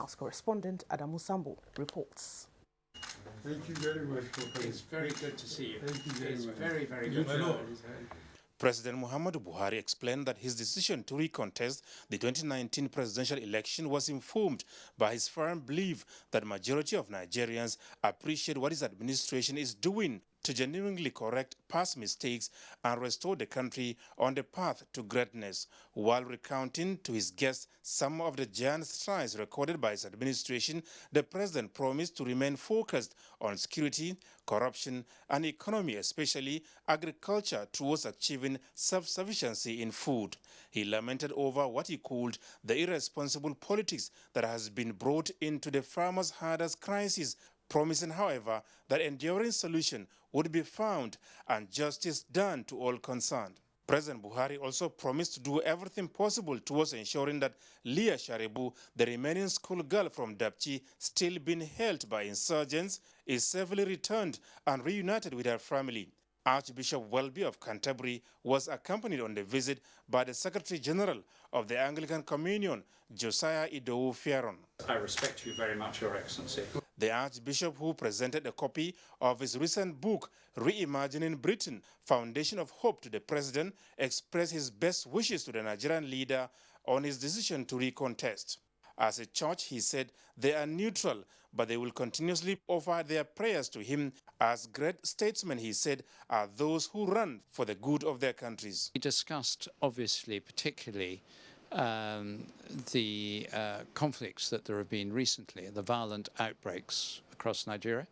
House correspondent Adamu Sambo reports. Thank you very much for coming. It's very good to see you. Thank you very much. It's very, very good. President Muhammadu Buhari explained that his decision to recontest the 2019 presidential election was informed by his firm belief that the majority of Nigerians appreciate what his administration is doing to genuinely correct past mistakes and restore the country on the path to greatness, while recounting to his guests some of the giant strides recorded by his administration. The president promised to remain focused on security, corruption, and economy, especially agriculture, towards achieving self-sufficiency in food. He lamented over what he called the irresponsible politics that has been brought into the farmers' hardest crisis, promising, however, that enduring solution would be found and justice done to all concerned. President Buhari also promised to do everything possible towards ensuring that Leah Sharibu, the remaining schoolgirl from Dapchi still being held by insurgents, is safely returned and reunited with her family. Archbishop Welby of Canterbury was accompanied on the visit by the Secretary General of the Anglican Communion, Josiah Idowu Fieron. I respect you very much, Your Excellency. The Archbishop, who presented a copy of his recent book, Reimagining Britain, Foundation of Hope, to the President, expressed his best wishes to the Nigerian leader on his decision to recontest. As a church, he said, they are neutral, but they will continuously offer their prayers to him. As great statesmen, he said, are those who run for the good of their countries. We discussed, obviously, particularly the conflicts that there have been recently, the violent outbreaks across Nigeria.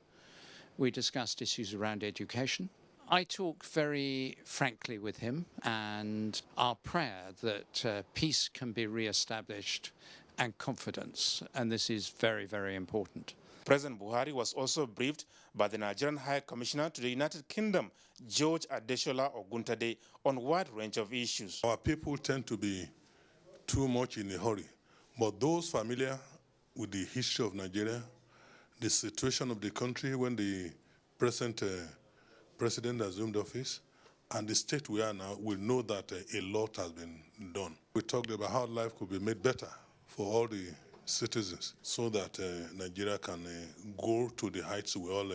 We discussed issues around education. I talk very frankly with him, and our prayer that peace can be re-established and confidence, and this is very, very important. President Buhari was also briefed by the Nigerian High Commissioner to the United Kingdom, George Adeshola Oguntade, on a wide range of issues. Our people tend to be too much in a hurry, but those familiar with the history of Nigeria, the situation of the country when the present president assumed office, and the state we are now, will know that a lot has been done. We talked about how life could be made better for all the citizens so that Nigeria can go to the heights we all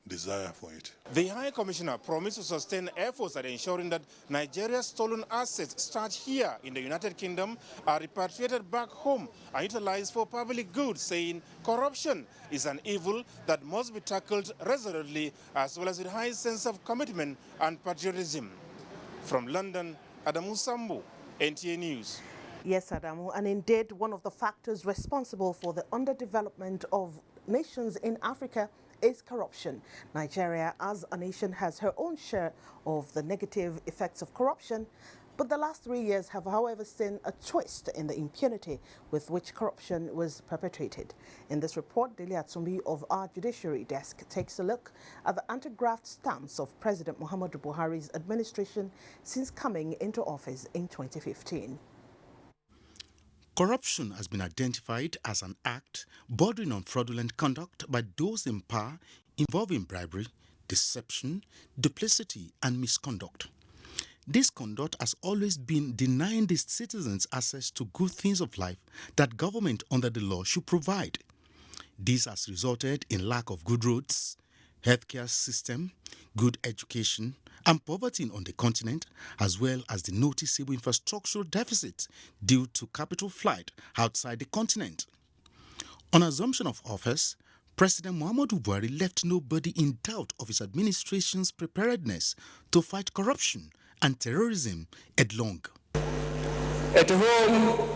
desire for it. The High Commissioner promised to sustain efforts at ensuring that Nigeria's stolen assets start here in the United Kingdom are repatriated back home and utilized for public good, saying corruption is an evil that must be tackled resolutely, as well as with a high sense of commitment and patriotism. From London, Adamu Sambo, NTA News. Yes, Adamu, and indeed one of the factors responsible for the underdevelopment of nations in Africa is corruption. Nigeria as a nation has her own share of the negative effects of corruption, but the last 3 years have, however, seen a twist in the impunity with which corruption was perpetrated. In this report, Dele Atumbi of our Judiciary Desk takes a look at the anti-graft stance of President Muhammadu Buhari's administration since coming into office in 2015. Corruption has been identified as an act bordering on fraudulent conduct by those in power involving bribery, deception, duplicity, and misconduct. This conduct has always been denying the citizens access to good things of life that government under the law should provide. This has resulted in lack of good roads, healthcare system, good education, and poverty on the continent, as well as the noticeable infrastructural deficit due to capital flight outside the continent. On assumption of office, President Muhammadu Buhari left nobody in doubt of his administration's preparedness to fight corruption and terrorism headlong. At home,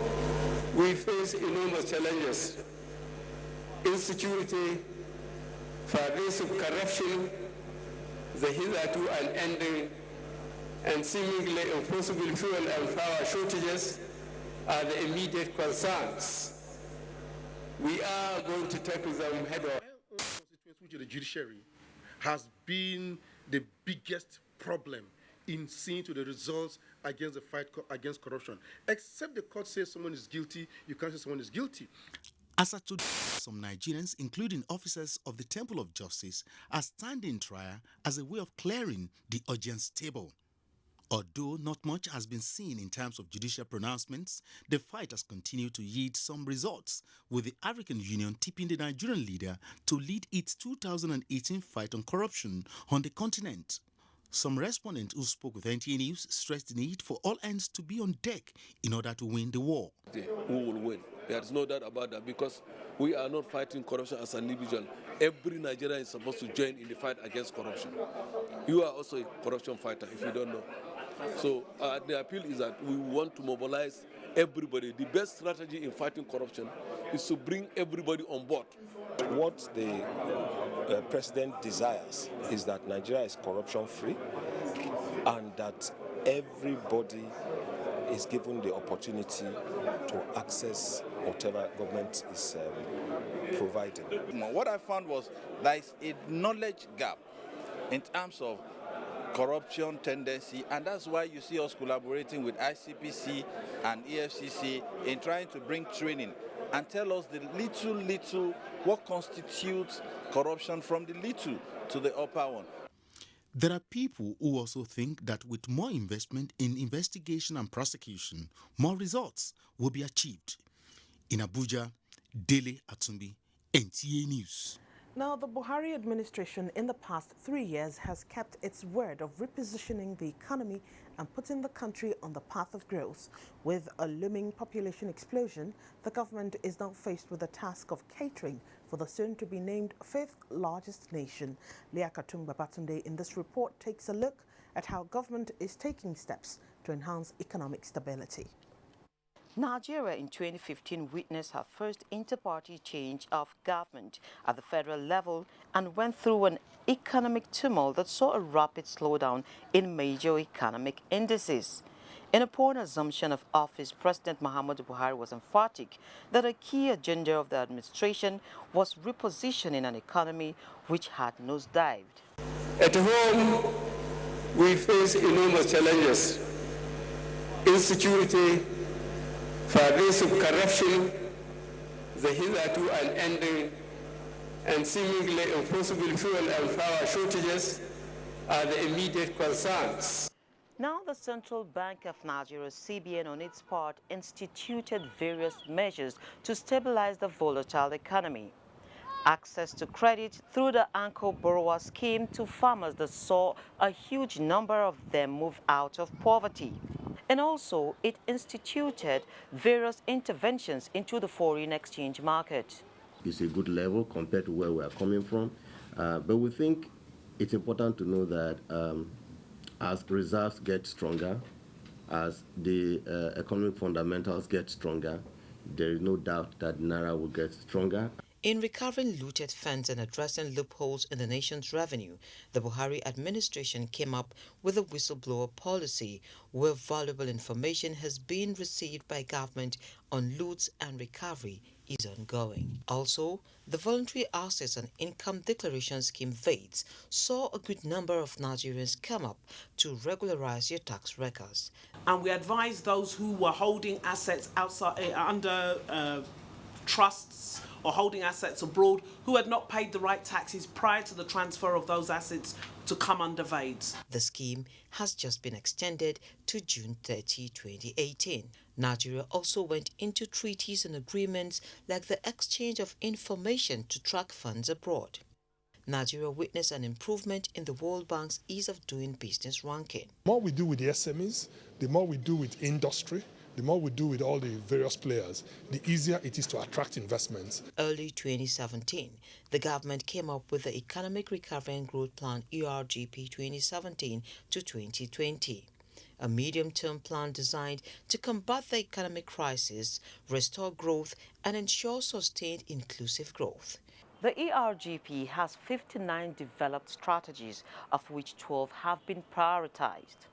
we face enormous challenges: insecurity, pervasive corruption, the hitherto unending and seemingly impossible fuel and power shortages are the immediate concerns. We are going to tackle them head on. The judiciary has been the biggest problem in seeing to the results against the fight against corruption. Except the court says someone is guilty, you can't say someone is guilty. As at today, some Nigerians, including officers of the Temple of Justice, are standing trial as a way of clearing the audience table. Although not much has been seen in terms of judicial pronouncements, the fight has continued to yield some results, with the African Union tipping the Nigerian leader to lead its 2018 fight on corruption on the continent. Some respondents who spoke with NTA News stressed the need for all hands to be on deck in order to win the war. Who will win? There's no doubt about that, because we are not fighting corruption as an individual. Every Nigerian is supposed to join in the fight against corruption. You are also a corruption fighter, if you don't know. So the appeal is that we want to mobilize everybody. The best strategy in fighting corruption is to bring everybody on board. What the president desires is that Nigeria is corruption-free and that everybody is given the opportunity to access whatever government is providing. What I found was there is a knowledge gap in terms of corruption tendency, and that's why you see us collaborating with ICPC and EFCC in trying to bring training and tell us the little what constitutes corruption from the little to the upper one. There are people who also think that with more investment in investigation and prosecution, more results will be achieved. In Abuja, Dele Atumbi, NTA News. Now, the Buhari administration in the past 3 years has kept its word of repositioning the economy and putting the country on the path of growth. With a looming population explosion, the government is now faced with the task of catering for the soon-to-be-named fifth largest nation. Liakatung Babatunde in this report takes a look at how government is taking steps to enhance economic stability. Nigeria in 2015 witnessed her first inter-party change of government at the federal level and went through an economic tumult that saw a rapid slowdown in major economic indices. In upon assumption of office, President Muhammadu Buhari was emphatic that a key agenda of the administration was repositioning an economy which had nosedived. At home, we face enormous challenges: insecurity, pervasive corruption, the hitherto unending and seemingly impossible fuel and power shortages are the immediate concerns. Now the Central Bank of Nigeria, CBN, on its part, instituted various measures to stabilize the volatile economy. Access to credit through the Anchor Borrower Scheme to farmers that saw a huge number of them move out of poverty. And also, it instituted various interventions into the foreign exchange market. It's a good level compared to where we are coming from, but we think it's important to know that as reserves get stronger, as the economic fundamentals get stronger, there is no doubt that Naira will get stronger. In recovering looted funds and addressing loopholes in the nation's revenue, the Buhari administration came up with a whistleblower policy where valuable information has been received by government on loots and recovery is ongoing. Also, the Voluntary Assets and Income Declaration Scheme VATS saw a good number of Nigerians come up to regularize their tax records. And we advise those who were holding assets outside under trusts or holding assets abroad who had not paid the right taxes prior to the transfer of those assets to come under VATS. The scheme has just been extended to June 30, 2018. Nigeria also went into treaties and agreements like the exchange of information to track funds abroad. Nigeria witnessed an improvement in the World Bank's ease of doing business ranking. The more we do with the SMEs, the more we do with industry, the more we do with all the various players, the easier it is to attract investments. Early 2017, the government came up with the Economic Recovery and Growth Plan ERGP 2017 to 2020, a medium-term plan designed to combat the economic crisis, restore growth, and ensure sustained inclusive growth. The ERGP has 59 developed strategies, of which 12 have been prioritized.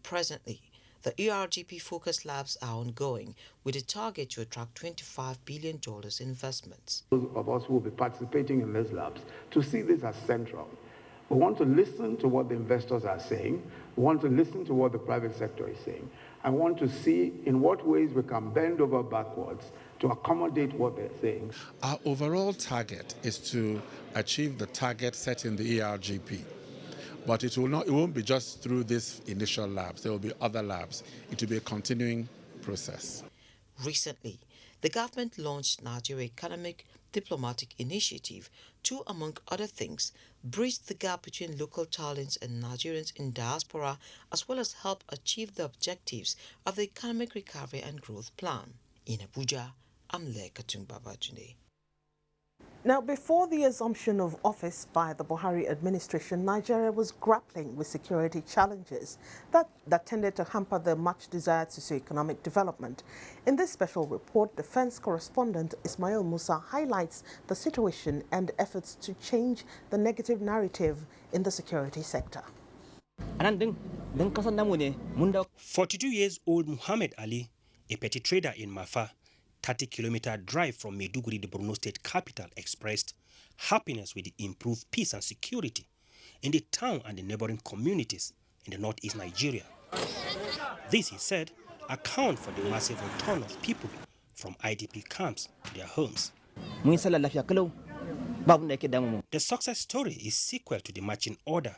Presently, the ERGP Focus Labs are ongoing with a target to attract $25 billion in investments. Those of us who will be participating in these labs to see this as central. We want to listen to what the investors are saying. We want to listen to what the private sector is saying. I want to see in what ways we can bend over backwards to accommodate what they're saying. Our overall target is to achieve the target set in the ERGP But it won't be just through these initial labs. There will be other labs. It will be a continuing process. Recently, the government launched Nigeria Economic Diplomatic Initiative to, among other things, bridge the gap between local talents and Nigerians in diaspora, as well as help achieve the objectives of the Economic Recovery and Growth Plan. In Abuja, I'm Lekatun Babatunde. Now, before the assumption of office by the Buhari administration, Nigeria was grappling with security challenges that tended to hamper the much-desired socio-economic development. In this special report, defense correspondent Ismail Musa highlights the situation and efforts to change the negative narrative in the security sector. 42 years old Muhammad Ali, a petty trader in Mafa, 30-kilometer drive from Maiduguri, the Borno state capital, expressed happiness with the improved peace and security in the town and the neighboring communities in the northeast Nigeria. This, he said, account for the massive return of people from IDP camps to their homes. The success story is sequel to the marching order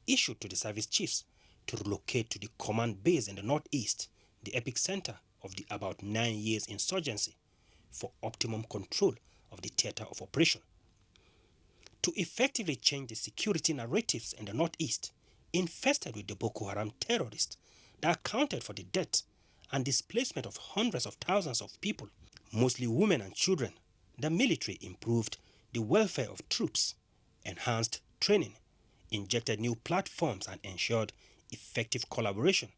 issued to the service chiefs to relocate to the command base in the northeast, the epicenter of the about 9 years insurgency, for optimum control of the theater of operation. To effectively change the security narratives in the northeast, infested with the Boko Haram terrorists that accounted for the death and displacement of hundreds of thousands of people, mostly women and children, the military improved the welfare of troops, enhanced training, injected new platforms, and ensured effective collaboration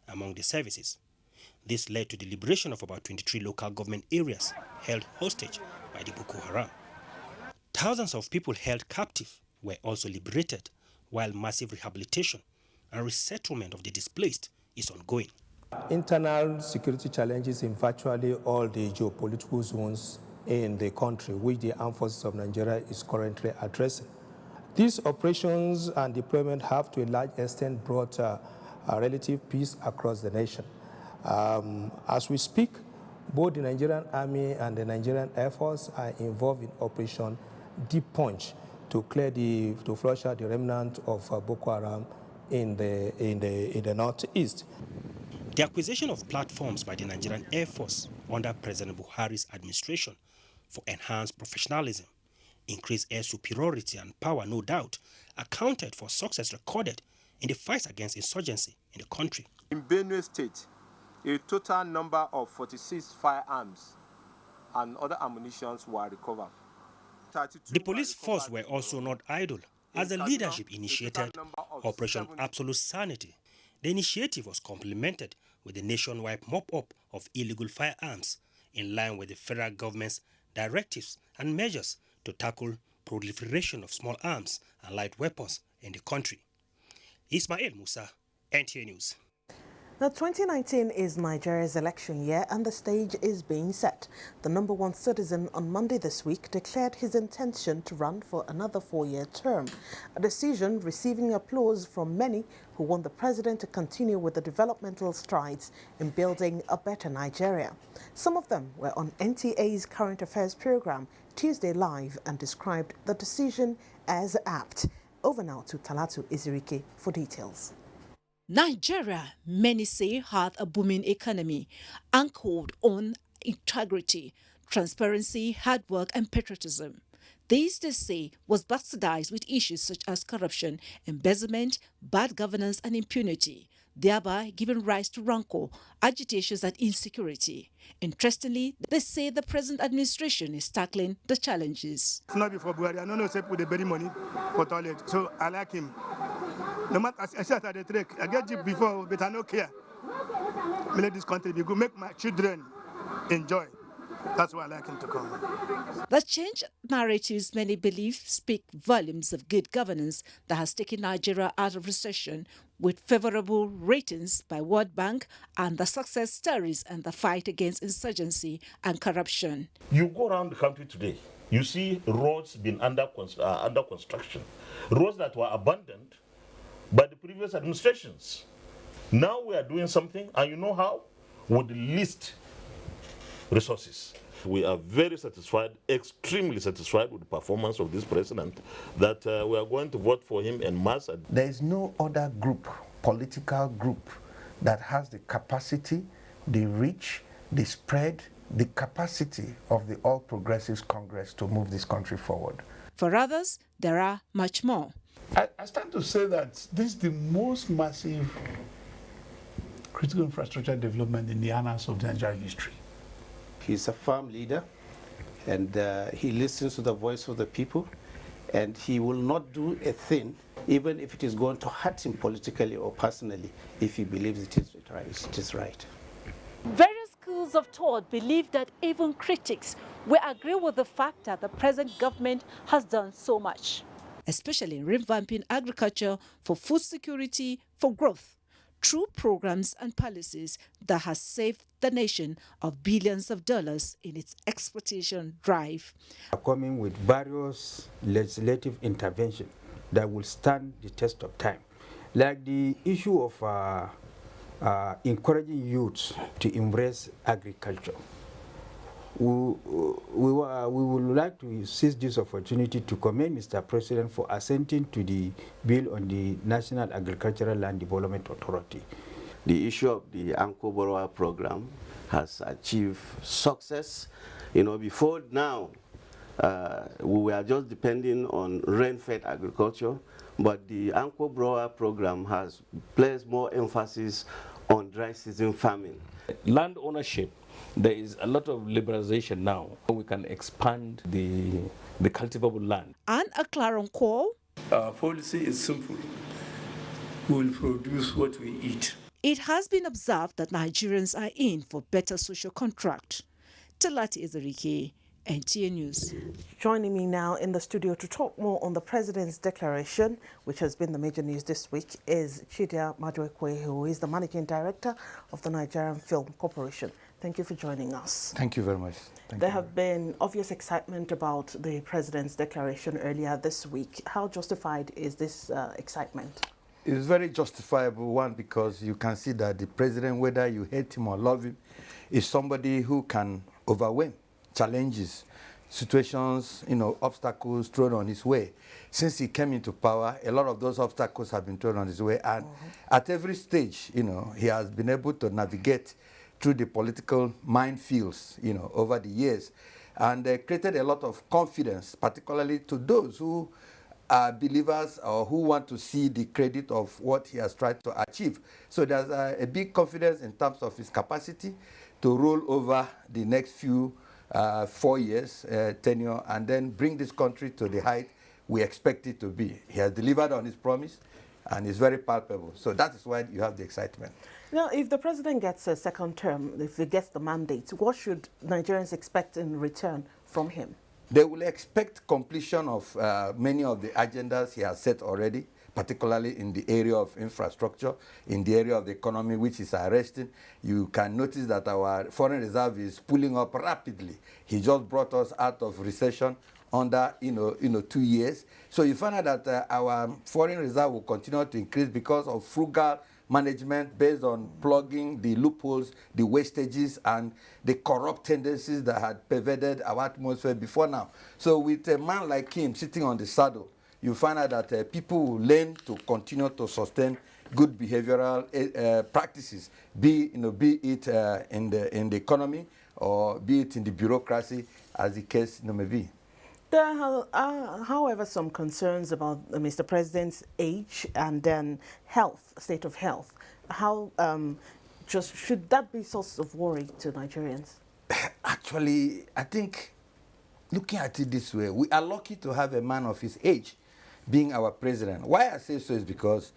among the services. This led to the liberation of about 23 local government areas held hostage by the Boko Haram. Thousands of people held captive were also liberated, while massive rehabilitation and resettlement of the displaced is ongoing. Internal security challenges in virtually all the geopolitical zones in the country, which the Armed Forces of Nigeria is currently addressing. These operations and deployment have to a large extent brought relative peace across the nation. As we speak, both the Nigerian Army and the Nigerian Air Force are involved in Operation Deep Punch to flush out the remnant of Boko Haram in the northeast. The acquisition of platforms by the Nigerian Air Force under President Buhari's administration for enhanced professionalism, increased air superiority and power, no doubt, accounted for success recorded in the fight against insurgency in the country. In Benue State, a total number of 46 firearms and other ammunitions were recovered. The police force were also not idle, as the leadership initiated Operation Absolute Sanity. The initiative was complemented with a nationwide mop-up of illegal firearms, in line with the federal government's directives and measures to tackle proliferation of small arms and light weapons in the country. Ismail Musa, NTA News. Now, 2019 is Nigeria's election year and the stage is being set. The #1 citizen on Monday this week declared his intention to run for another 4-year term, a decision receiving applause from many who want the president to continue with the developmental strides in building a better Nigeria. Some of them were on NTA's Current Affairs program, Tuesday Live, and described the decision as apt. Over now to Talatu Izirike for details. Nigeria, many say, had a booming economy anchored on integrity, transparency, hard work and patriotism. This, they say, was bastardized with issues such as corruption, embezzlement, bad governance and impunity, thereby giving rise to rancor, agitations and insecurity. Interestingly, they say the present administration is tackling the challenges. It's not before Buhari. I don't know if they bury money for toilet, so I like him. No matter, I said at the trick, I get it before, but I don't care. Let this country be good, make my children enjoy. That's why I like him to come. The changed narratives many believe speak volumes of good governance that has taken Nigeria out of recession, with favorable ratings by World Bank and the success stories and the fight against insurgency and corruption. You go around the country today, you see roads being under construction, roads that were abandoned by the previous administrations. Now we are doing something, and you know how? With the least resources. We are very satisfied, extremely satisfied with the performance of this president, that we are going to vote for him en masse. There is no other group, political group, that has the capacity, the reach, the spread, the capacity of the All Progressives Congress to move this country forward. For others, there are much more. I stand to say that this is the most massive critical infrastructure development in the annals of Nigerian history. He's a firm leader, and he listens to the voice of the people, and he will not do a thing, even if it is going to hurt him politically or personally, if he believes it is right. Various schools of thought believe that even critics will agree with the fact that the present government has done so much, especially in revamping agriculture for food security, for growth, through programs and policies that has saved the nation of billions of dollars in its exploitation drive. Coming with various legislative interventions that will stand the test of time, like the issue of encouraging youths to embrace agriculture. We would like to seize this opportunity to commend Mr. President for assenting to the bill on the National Agricultural Land Development Authority. The issue of the Anchor Borrower Program has achieved success. You know, before now, we were just depending on rain-fed agriculture, but the Anchor Borrower Program has placed more emphasis on dry season farming. Land ownership, there is a lot of liberalization now. We can expand the cultivable land. And a clarion call. Our policy is simple. We will produce what we eat. It has been observed that Nigerians are in for better social contract. Talati Ezerike, NTA News. Joining me now in the studio to talk more on the President's declaration, which has been the major news this week, is Chidia Maduekwe, who is the Managing Director of the Nigerian Film Corporation. Thank you for joining us. Thank you very much. There have been obvious excitement about the President's declaration earlier this week. How justified is this excitement? It's very justifiable, one, because you can see that the President, whether you hate him or love him, is somebody who can overwhelm challenges, situations, obstacles thrown on his way. Since he came into power, a lot of those obstacles have been thrown on his way, and at every stage, he has been able to navigate through the political minefields, over the years, and created a lot of confidence, particularly to those who are believers or who want to see the credit of what he has tried to achieve. So there's a big confidence in terms of his capacity to roll over the next few 4 years tenure and then bring this country to the height we expect it to be. He has delivered on his promise, and it's very palpable. So that is why you have the excitement. Now, if the President gets a second term, if he gets the mandate, what should Nigerians expect in return from him? They will expect completion of many of the agendas he has set already, particularly in the area of infrastructure, in the area of the economy, which is arresting. You can notice that our foreign reserve is pulling up rapidly. He just brought us out of recession under 2 years. So you find out that our foreign reserve will continue to increase because of frugal management based on plugging the loopholes, the wastages, and the corrupt tendencies that had pervaded our atmosphere before now. So with a man like him sitting on the saddle, you find out that people will learn to continue to sustain good behavioral practices, be it in the economy or be it in the bureaucracy, as the case may be. There are, however, some concerns about Mr. President's age and then health, state of health. How should that be source of worry to Nigerians? Actually, I think, looking at it this way, we are lucky to have a man of his age being our president. Why I say so is because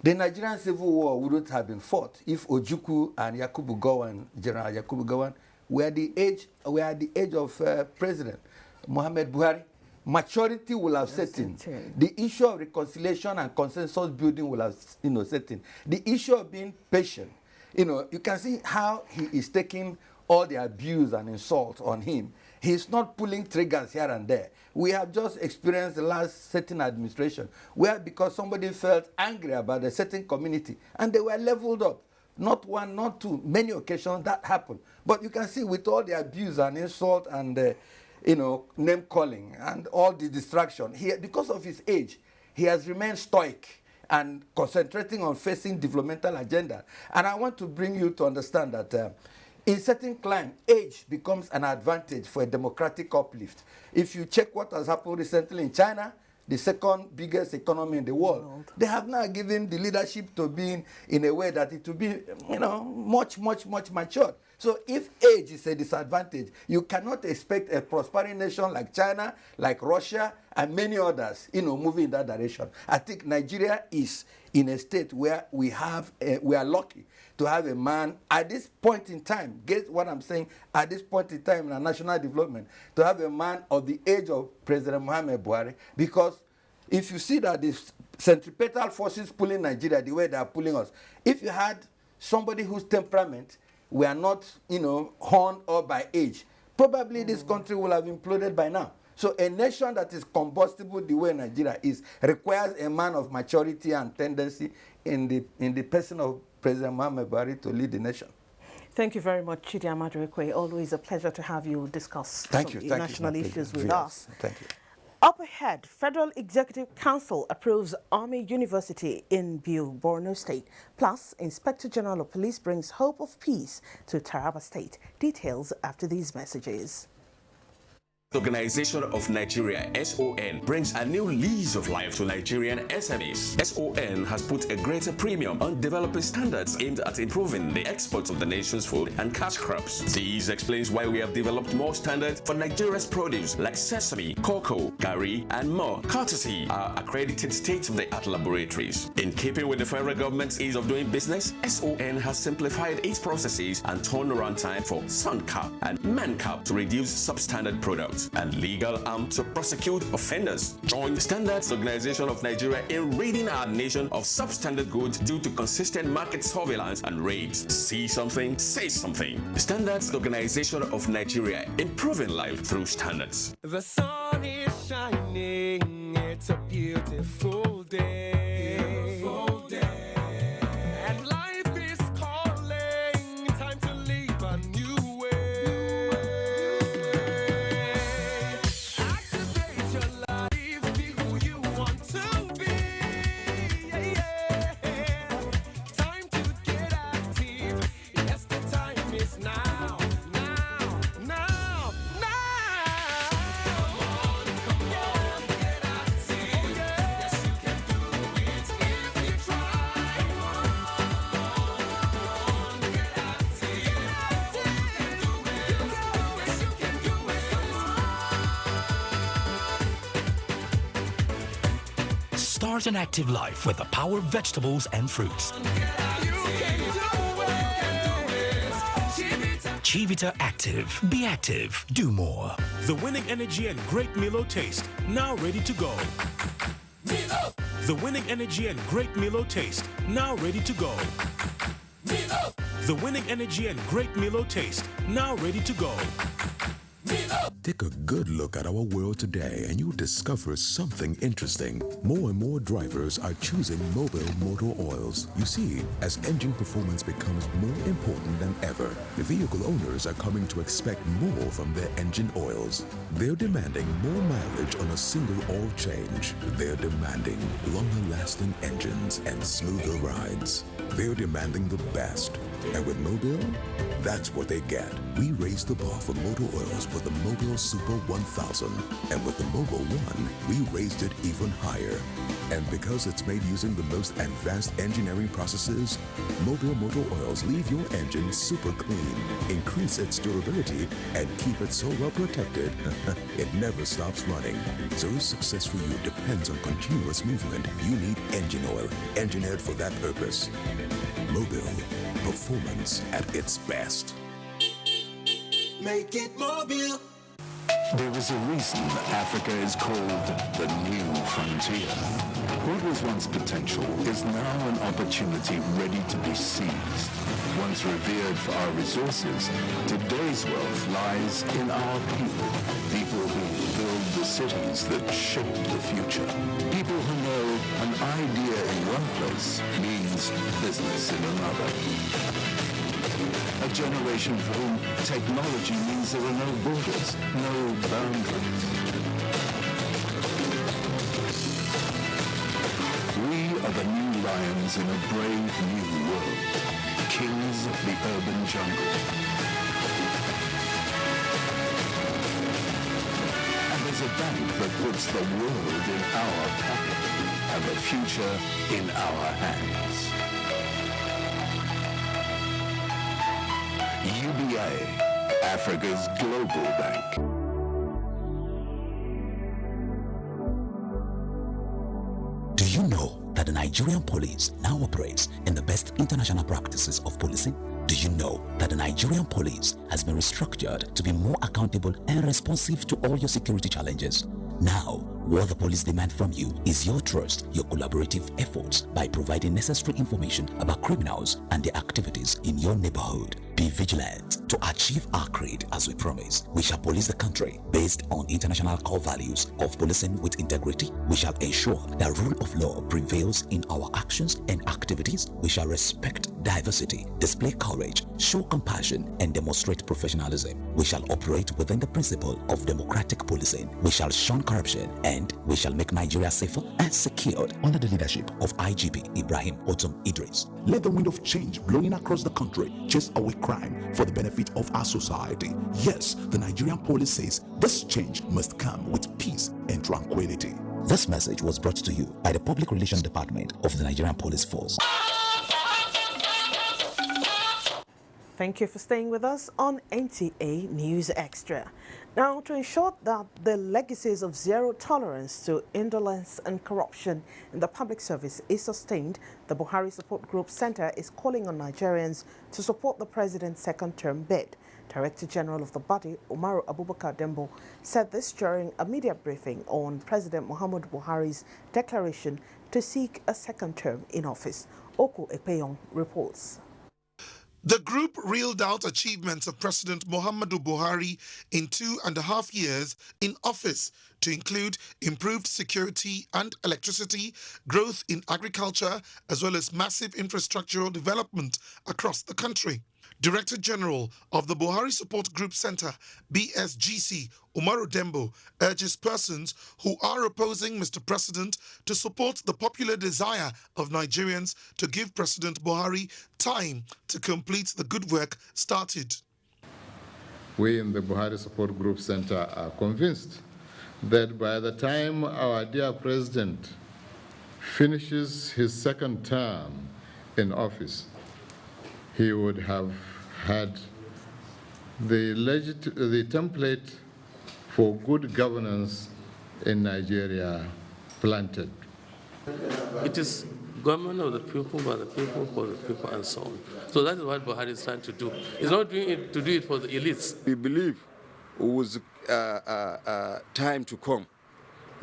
the Nigerian Civil War wouldn't have been fought if Ojukwu and Yakubu Gowon, General Yakubu Gowon, were at the age of President Muhammad Buhari. Maturity will have set in. The issue of reconciliation and consensus building will have set in. The issue of being patient. You can see how he is taking all the abuse and insults on him. He's not pulling triggers here and there. We have just experienced the last certain administration where because somebody felt angry about a certain community and they were leveled up. Not one, not two, many occasions that happened. But you can see with all the abuse and insult and name calling and all the distraction, because of his age, he has remained stoic and concentrating on facing developmental agenda. And I want to bring you to understand that in certain climes, age becomes an advantage for a democratic uplift. If you check what has happened recently in China, the second biggest economy in the world, they have now given the leadership to being in a way that it will be, much matured. So if age is a disadvantage, you cannot expect a prospering nation like China, like Russia, and many others, moving in that direction. I think Nigeria is in a state where we are lucky to have a man at this point in time, get what I'm saying, at this point in time in our national development, to have a man of the age of President Muhammad Buhari, because if you see that the centripetal forces pulling Nigeria the way they are pulling us, if you had somebody whose temperament were not, horned up by age, probably this country will have imploded by now. So a nation that is combustible the way Nigeria is requires a man of maturity and tendency in the person of President Muhammad Buhari to lead the nation. Thank you very much, Chidi Amaduekwe. Always a pleasure to have you discuss national issues with us. Thank you. Up ahead, Federal Executive Council approves Army University in Biu, Borno State. Plus, Inspector General of Police brings hope of peace to Taraba State. Details after these messages. Organization of Nigeria, SON, brings a new lease of life to Nigerian SMEs. SON has put a greater premium on developing standards aimed at improving the exports of the nation's food and cash crops. This explains why we have developed more standards for Nigeria's produce like sesame, cocoa, garri, and more, courtesy our accredited state-of-the-art laboratories. In keeping with the federal government's ease of doing business, SON has simplified its processes and turnaround time for SunCap and ManCap to reduce substandard products and legal arm to prosecute offenders. Join Standards Organization of Nigeria in ridding our nation of substandard goods due to consistent market surveillance and raids. See something, say something. Standards Organization of Nigeria, improving life through standards. The sun is shining, it's a beautiful day. Beautiful day. And life is calling, time to live a new way. Start an active life with the power of vegetables and fruits. Chivita Active. Be active. Do more. The winning energy and great Milo taste. Now ready to go. Milo. The winning energy and great Milo taste. Now ready to go. Milo. The winning energy and great Milo taste. Now ready to go. Take a good look at our world today and you'll discover something interesting. More and more drivers are choosing mobile motor oils. You see, as engine performance becomes more important than ever, the vehicle owners are coming to expect more from their engine oils. They're demanding more mileage on a single oil change. They're demanding longer-lasting engines and smoother rides. They're demanding the best. And with Mobile, that's what they get. We raised the bar for motor oils with the Mobile Super 1000. And with the Mobile One, we raised it even higher. And because it's made using the most advanced engineering processes, Mobile motor oils leave your engine super clean, increase its durability, and keep it so well protected, it never stops running. So success for you depends on continuous movement. You need engine oil, engineered for that purpose. Mobile, performance at its best. Make it mobile. There is a reason Africa is called the new frontier. What was once potential is now an opportunity ready to be seized. Once revered for our resources, today's wealth lies in our people. People who build the cities that shape the future. People who know an idea in one place means business in another. A generation for whom technology means there are no borders, no boundaries. We are the new lions in a brave new world, kings of the urban jungle. And as a bank that puts the world in our pocket and the future in our hands. UBA, Africa's global bank. Do you know that the Nigerian police now operates in the best international practices of policing? Do you know that the Nigerian police has been restructured to be more accountable and responsive to all your security challenges? Now, what the police demand from you is your trust, your collaborative efforts by providing necessary information about criminals and their activities in your neighborhood. Be vigilant to achieve our creed as we promise. We shall police the country based on international core values of policing with integrity. We shall ensure that rule of law prevails in our actions and activities. We shall respect diversity, display courage, show compassion, and demonstrate professionalism. We shall operate within the principle of democratic policing. We shall shun corruption, and we shall make Nigeria safer and secured under the leadership of IGP Ibrahim Otum Idris. Let the wind of change blowing across the country chase away crime for the benefit of our society. Yes, the Nigerian police says this change must come with peace and tranquility. This message was brought to you by the Public Relations Department of the Nigerian Police Force. Thank you for staying with us on NTA News Extra. Now, to ensure that the legacies of zero tolerance to indolence and corruption in the public service is sustained, the Buhari Support Group Center is calling on Nigerians to support the president's second-term bid. Director General of the body, Umaru Abubakar Dembo, said this during a media briefing on President Muhammadu Buhari's declaration to seek a second term in office. Oku Ekpeyong reports. The group reeled out achievements of President Muhammadu Buhari in 2.5 years in office, to include improved security and electricity, growth in agriculture, as well as massive infrastructural development across the country. Director General of the Buhari Support Group Center, BSGC, Umaru Dembo, urges persons who are opposing Mr. President to support the popular desire of Nigerians to give President Buhari time to complete the good work started. We in the Buhari Support Group Center are convinced that by the time our dear President finishes his second term in office, he would have had the template for good governance in Nigeria planted. It is government of the people, by the people, for the people, and so on. So that is what Buhari is trying to do. He's not doing it to do it for the elites. We believe with time to come,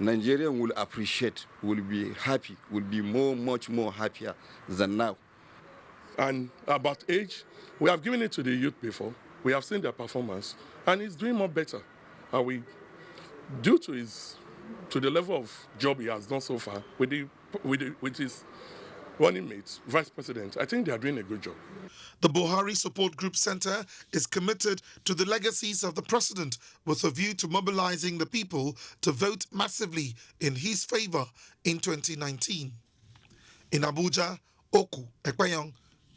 Nigerians will appreciate, will be happy, will be much more happier than now. And about age, we have given it to the youth before. We have seen their performance, and he's doing more better. And we, due to the level of job he has done so far with his running mates, vice president, I think they are doing a good job. The Buhari Support Group Center is committed to the legacies of the president with a view to mobilizing the people to vote massively in his favor in 2019. In Abuja, Oku Ekpeyong,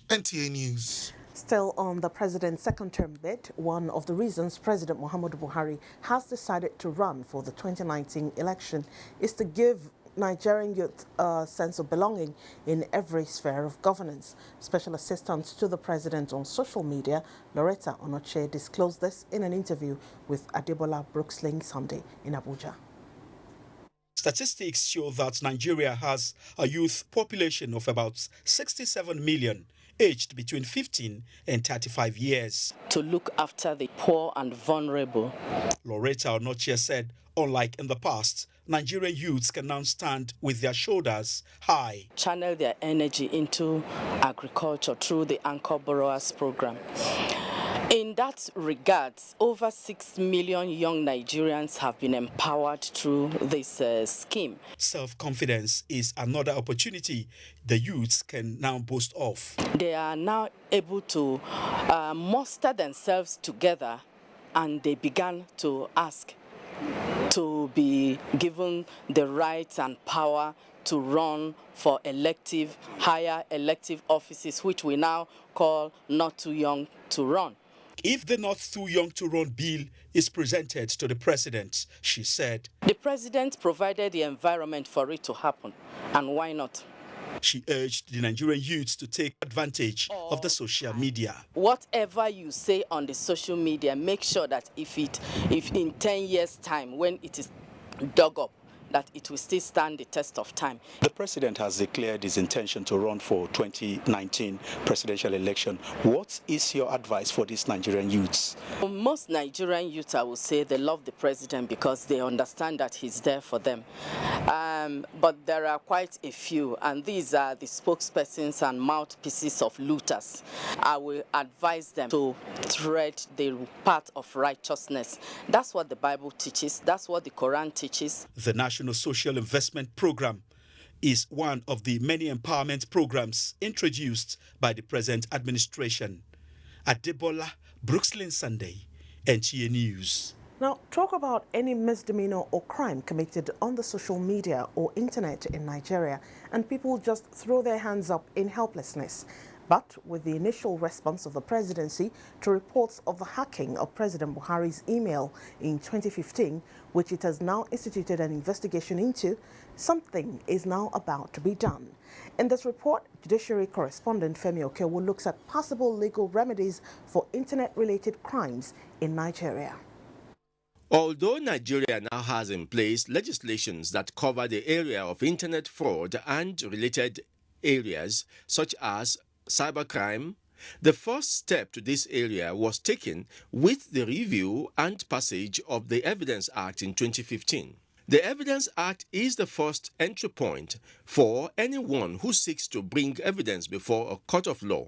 NTA News. Still on the president's second-term bid, one of the reasons President Muhammadu Buhari has decided to run for the 2019 election is to give Nigerian youth a sense of belonging in every sphere of governance. Special Assistant to the President on social media, Loretta Onoche, disclosed this in an interview with Adebola Brooksling Sunday in Abuja. Statistics show that Nigeria has a youth population of about 67 million, aged between 15 and 35 years. To look after the poor and vulnerable. Loretta Onoche said, unlike in the past, Nigerian youths can now stand with their shoulders high. Channel their energy into agriculture through the Anchor Borrowers program. In that regard, over 6 million young Nigerians have been empowered through this scheme. Self-confidence is another opportunity the youths can now boast of. They are now able to muster themselves together, and they began to ask to be given the rights and power to run for higher elective offices, which we now call not too young to run. If the Not Too Young to Run bill is presented to the president, she said, the president provided the environment for it to happen, and why not? She urged the Nigerian youths to take advantage of the social media. Whatever you say on the social media, make sure that if in 10 years' time, when it is dug up, that it will still stand the test of time. The president has declared his intention to run for 2019 presidential election. What is your advice for these Nigerian youths? Most Nigerian youths, I would say, they love the president because they understand that he's there for them. But there are quite a few, and these are the spokespersons and mouthpieces of looters. I will advise them to tread the path of righteousness. That's what the Bible teaches. That's what the Quran teaches. The National Social Investment Program is one of the many empowerment programs introduced by the present administration. Adebola, Brooklyn Sunday, NTA News. Now, talk about any misdemeanor or crime committed on the social media or internet in Nigeria, and people just throw their hands up in helplessness. But with the initial response of the presidency to reports of the hacking of President Buhari's email in 2015, which it has now instituted an investigation into, something is now about to be done. In this report, Judiciary correspondent Femi Okewo looks at possible legal remedies for internet-related crimes in Nigeria. Although Nigeria now has in place legislations that cover the area of internet fraud and related areas such as cybercrime, the first step to this area was taken with the review and passage of the Evidence Act in 2015. The Evidence Act is the first entry point for anyone who seeks to bring evidence before a court of law.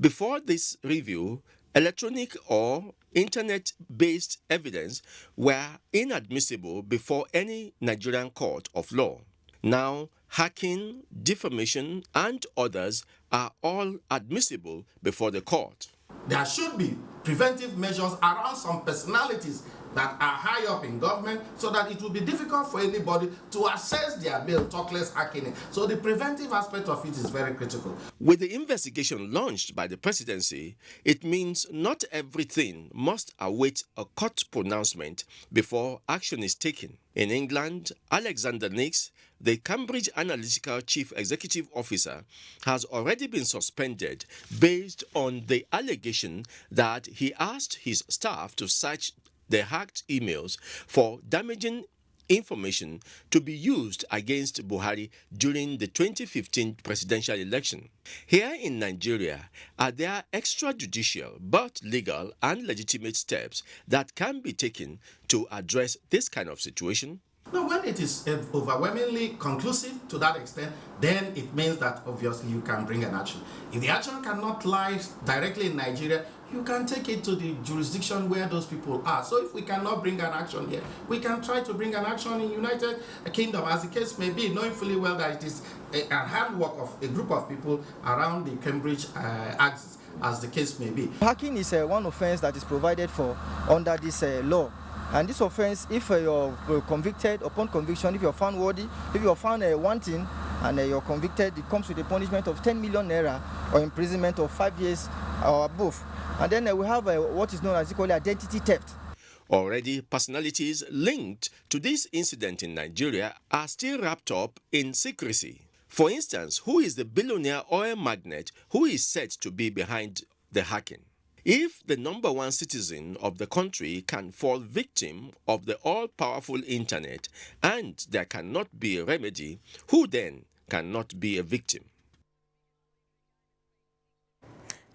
Before this review, electronic or internet-based evidence were inadmissible before any Nigerian court of law. Now, hacking, defamation, and others are all admissible before the court. There should be preventive measures around some personalities that are high up in government so that it will be difficult for anybody to access their mail, talk less hacking it. So the preventive aspect of it is very critical. With the investigation launched by the presidency, it means not everything must await a court pronouncement before action is taken. In England, Alexander Nix, the Cambridge Analytica Chief Executive Officer, has already been suspended based on the allegation that he asked his staff to search the hacked emails for damaging information to be used against Buhari during the 2015 presidential election. Here in Nigeria, are there extrajudicial but legal and legitimate steps that can be taken to address this kind of situation? Now, when it is overwhelmingly conclusive to that extent, then it means that obviously you can bring an action. If the action cannot lie directly in Nigeria, you can take it to the jurisdiction where those people are. So if we cannot bring an action here, we can try to bring an action in United Kingdom, as the case may be, knowing fully well that it is a handwork of a group of people around the Cambridge axis, as the case may be. Hacking is one offense that is provided for under this law. And this offense, if you're convicted, upon conviction, if you're found worthy, if you're found wanting and you're convicted, it comes with a punishment of 10 million naira or imprisonment of 5 years or above. And then we have what is known as equally identity theft. Already, personalities linked to this incident in Nigeria are still wrapped up in secrecy. For instance, who is the billionaire oil magnate who is said to be behind the hacking? If the number one citizen of the country can fall victim of the all-powerful internet and there cannot be a remedy, who then cannot be a victim?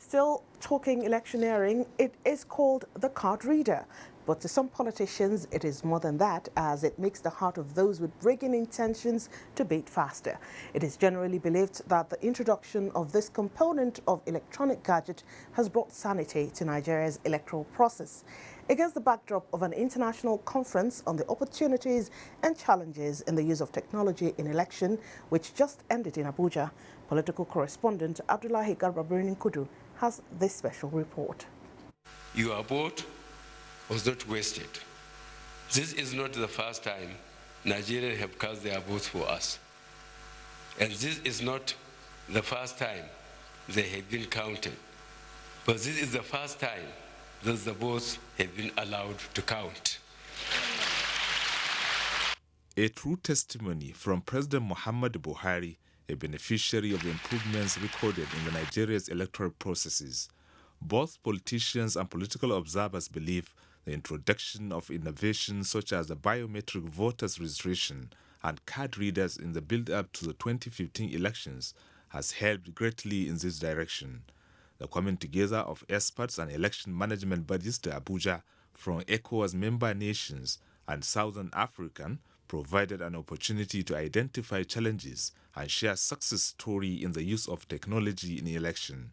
Still talking electioneering, it is called the card reader. But to some politicians, it is more than that, as it makes the heart of those with rigging intentions to beat faster. It is generally believed that the introduction of this component of electronic gadget has brought sanity to Nigeria's electoral process. Against the backdrop of an international conference on the opportunities and challenges in the use of technology in election, which just ended in Abuja, political correspondent Abdullahi Garba Kudu has this special report. Your vote was not wasted. This is not the first time Nigerians have cast their votes for us. And this is not the first time they have been counted. But this is the first time that the votes have been allowed to count. A true testimony from President Muhammadu Buhari, a beneficiary of the improvements recorded in the Nigeria's electoral processes. Both politicians and political observers believe the introduction of innovations such as the biometric voters registration and card readers in the build-up to the 2015 elections has helped greatly in this direction. The coming together of experts and election management bodies to Abuja from ECOWAS member nations and Southern African provided an opportunity to identify challenges and share success story in the use of technology in election.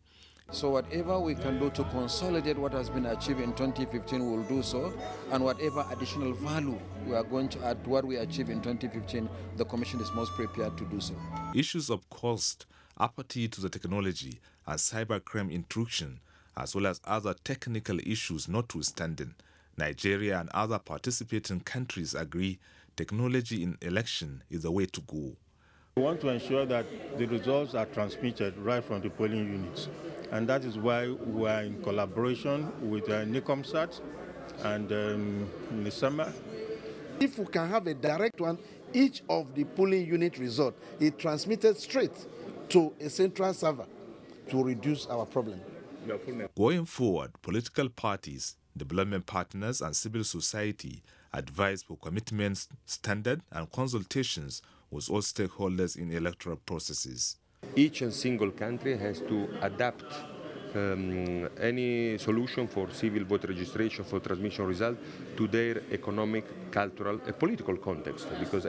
So whatever we can do to consolidate what has been achieved in 2015, we will do so. And whatever additional value we are going to add to what we achieved in 2015, the Commission is most prepared to do so. Issues of cost, apathy to the technology, and cybercrime intrusion, as well as other technical issues notwithstanding, Nigeria and other participating countries agree technology in election is the way to go. We want to ensure that the results are transmitted right from the polling units. And that is why we are in collaboration with NICOMSAT and NISAMA. If we can have a direct one, each of the polling unit result is transmitted straight to a central server to reduce our problem. Going forward, political parties, development partners and civil society advise for commitments, standard and consultations with all stakeholders in electoral processes. Each and single country has to adapt any solution for civil vote registration for transmission result to their economic, cultural, and political context. Because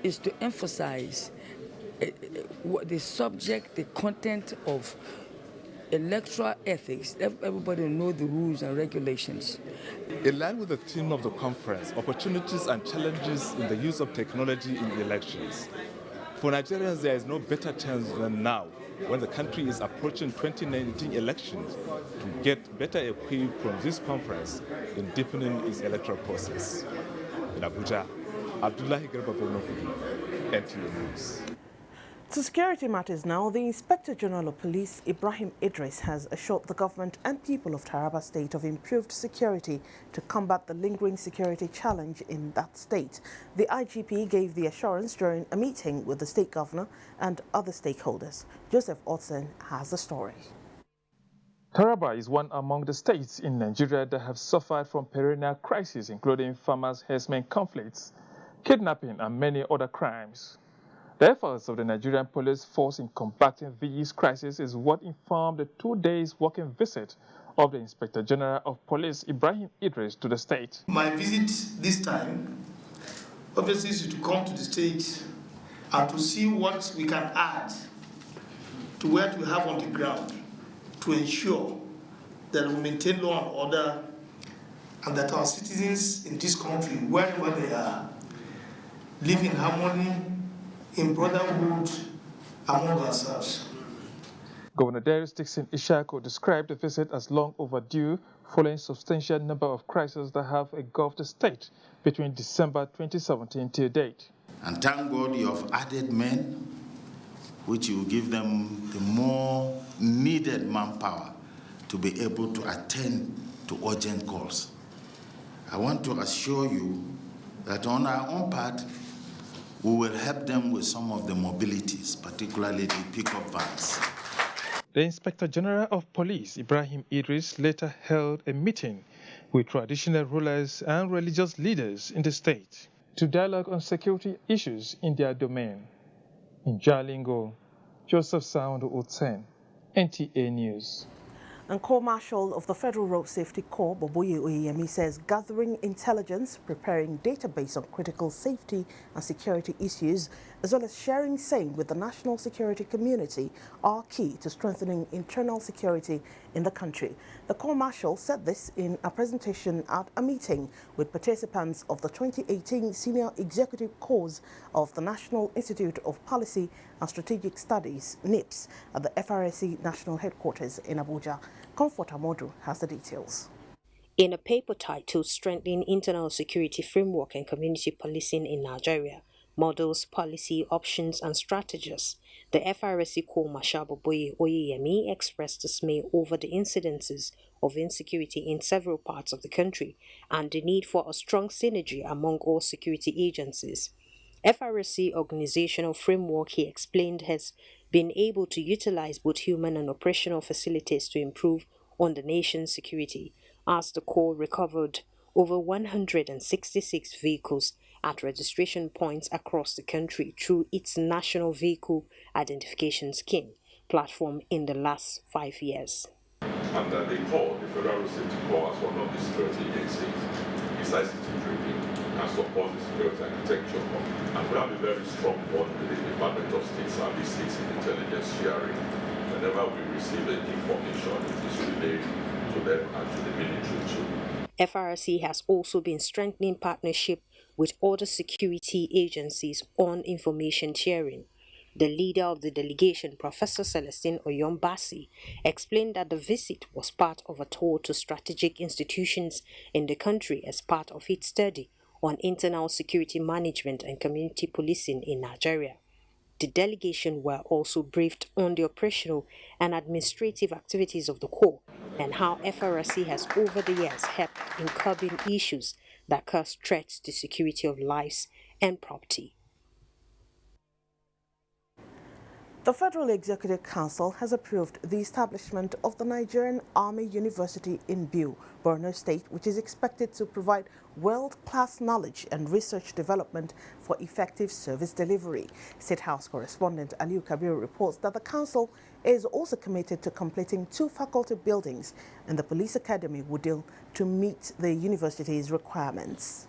is to emphasize the subject, the content of electoral ethics. Everybody know the rules and regulations. In line with the theme of the conference, opportunities and challenges in the use of technology in elections. For Nigerians, there is no better chance than now, when the country is approaching 2019 elections, to get better equipped from this conference in deepening its electoral process. In Abuja, Abdullahi Garba MTN News. To security matters now, the Inspector General of Police, Ibrahim Idris, has assured the government and people of Taraba State of improved security to combat the lingering security challenge in that state. The IGP gave the assurance during a meeting with the state governor and other stakeholders. Joseph Otsen has the story. Taraba is one among the states in Nigeria that have suffered from perennial crises, including farmers-herdsmen conflicts, kidnapping, and many other crimes. The efforts of the Nigerian police force in combating these crises is what informed the 2 days working visit of the Inspector General of Police, Ibrahim Idris, to the state. My visit this time, obviously, is to come to the state and to see what we can add to what we have on the ground to ensure that we maintain law and order and that our citizens in this country, wherever they are, live in harmony, in brotherhood among ourselves. Governor Darius Dixon Ishako described the visit as long overdue, following substantial number of crises that have engulfed the state between December 2017 to date. And thank God you have added men, which will give them the more needed manpower to be able to attend to urgent calls. I want to assure you that on our own part, we will help them with some of the mobilities, particularly the pickup vans. The Inspector General of Police, Ibrahim Idris, later held a meeting with traditional rulers and religious leaders in the state to dialogue on security issues in their domain. In Jalingo, Joseph Sound Otsen, NTA News. And Corps Marshal of the Federal Road Safety Corps, Boboye Oyeyemi, says gathering intelligence, preparing database on critical safety and security issues, as well as sharing same with the national security community are key to strengthening internal security in the country. The Corps Marshal said this in a presentation at a meeting with participants of the 2018 Senior Executive Course of the National Institute of Policy and Strategic Studies, NIPS, at the FRSC National Headquarters in Abuja. Comfort Amodu has the details. In a paper titled Strengthening Internal Security Framework and Community Policing in Nigeria, Models, Policy, Options and Strategies, the FRSC Corps Marshal Boboye Oyeyemi expressed dismay over the incidences of insecurity in several parts of the country and the need for a strong synergy among all security agencies. FRSC organizational framework, he explained, has been able to utilize both human and operational facilities to improve on the nation's security, as the Corps recovered over 166 vehicles at registration points across the country through its National Vehicle Identification Scheme platform in the last 5 years. And that they call the Federal Road Safety Corps as one of the security agencies, besides dripping and support the security architecture. And we have a very strong bond with the Department of State Services in intelligence sharing. Whenever we receive any information, it is relayed to them and to the military too. FRSC has also been strengthening partnership with other security agencies on information sharing. The leader of the delegation, Professor Celestine Oyombasi, explained that the visit was part of a tour to strategic institutions in the country as part of its study on internal security management and community policing in Nigeria. The delegation were also briefed on the operational and administrative activities of the Corps and how FRSC has over the years helped in curbing issues that cause threats to security of lives and property. The Federal Executive Council has approved the establishment of the Nigerian Army University in Biu, Borno State, which is expected to provide world-class knowledge and research development for effective service delivery. State House correspondent Aliu Kabir reports that the Council is also committed to completing 2 faculty buildings in the Police Academy Wudil to meet the university's requirements.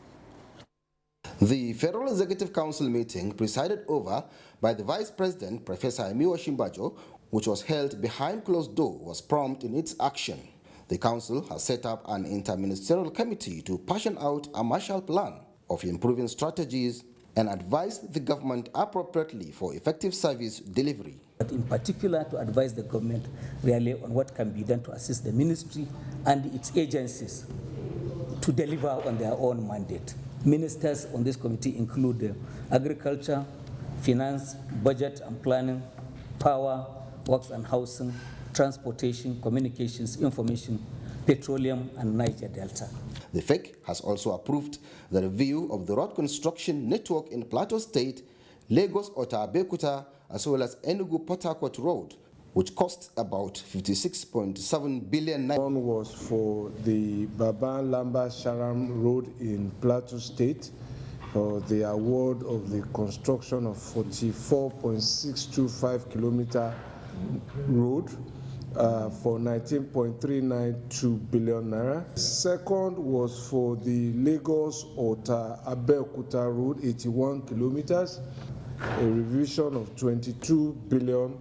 The Federal Executive Council meeting, presided over by the Vice President, Professor Emiwa Shimbajo, which was held behind closed door, was prompt in its action. The Council has set up an interministerial committee to passion out a Marshall Plan of improving strategies and advise the government appropriately for effective service delivery. But in particular, to advise the government really on what can be done to assist the ministry and its agencies to deliver on their own mandate. Ministers on this committee include agriculture, finance, budget and planning, power, works and housing, transportation, communications, information, petroleum and Niger Delta. The FEC has also approved the review of the road construction network in Plateau State, Lagos-Ota-Abekuta, as well as Enugu-Port Harcourt Road, which cost about 56.7 billion. One was for the Baba-Lamba-Sharam Road in Plateau State for the award of the construction of 44.625 kilometer road for 19.392 billion naira. Second was for the Lagos-Ota-Abekuta Road, 81 kilometers. A revision of 22 billion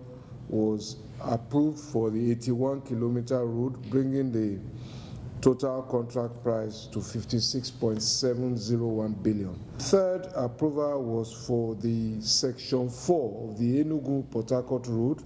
was approved for the 81 kilometer road, bringing the total contract price to 56.701 billion. Third approval was for the section 4 of the Enugu-Port Harcourt Road,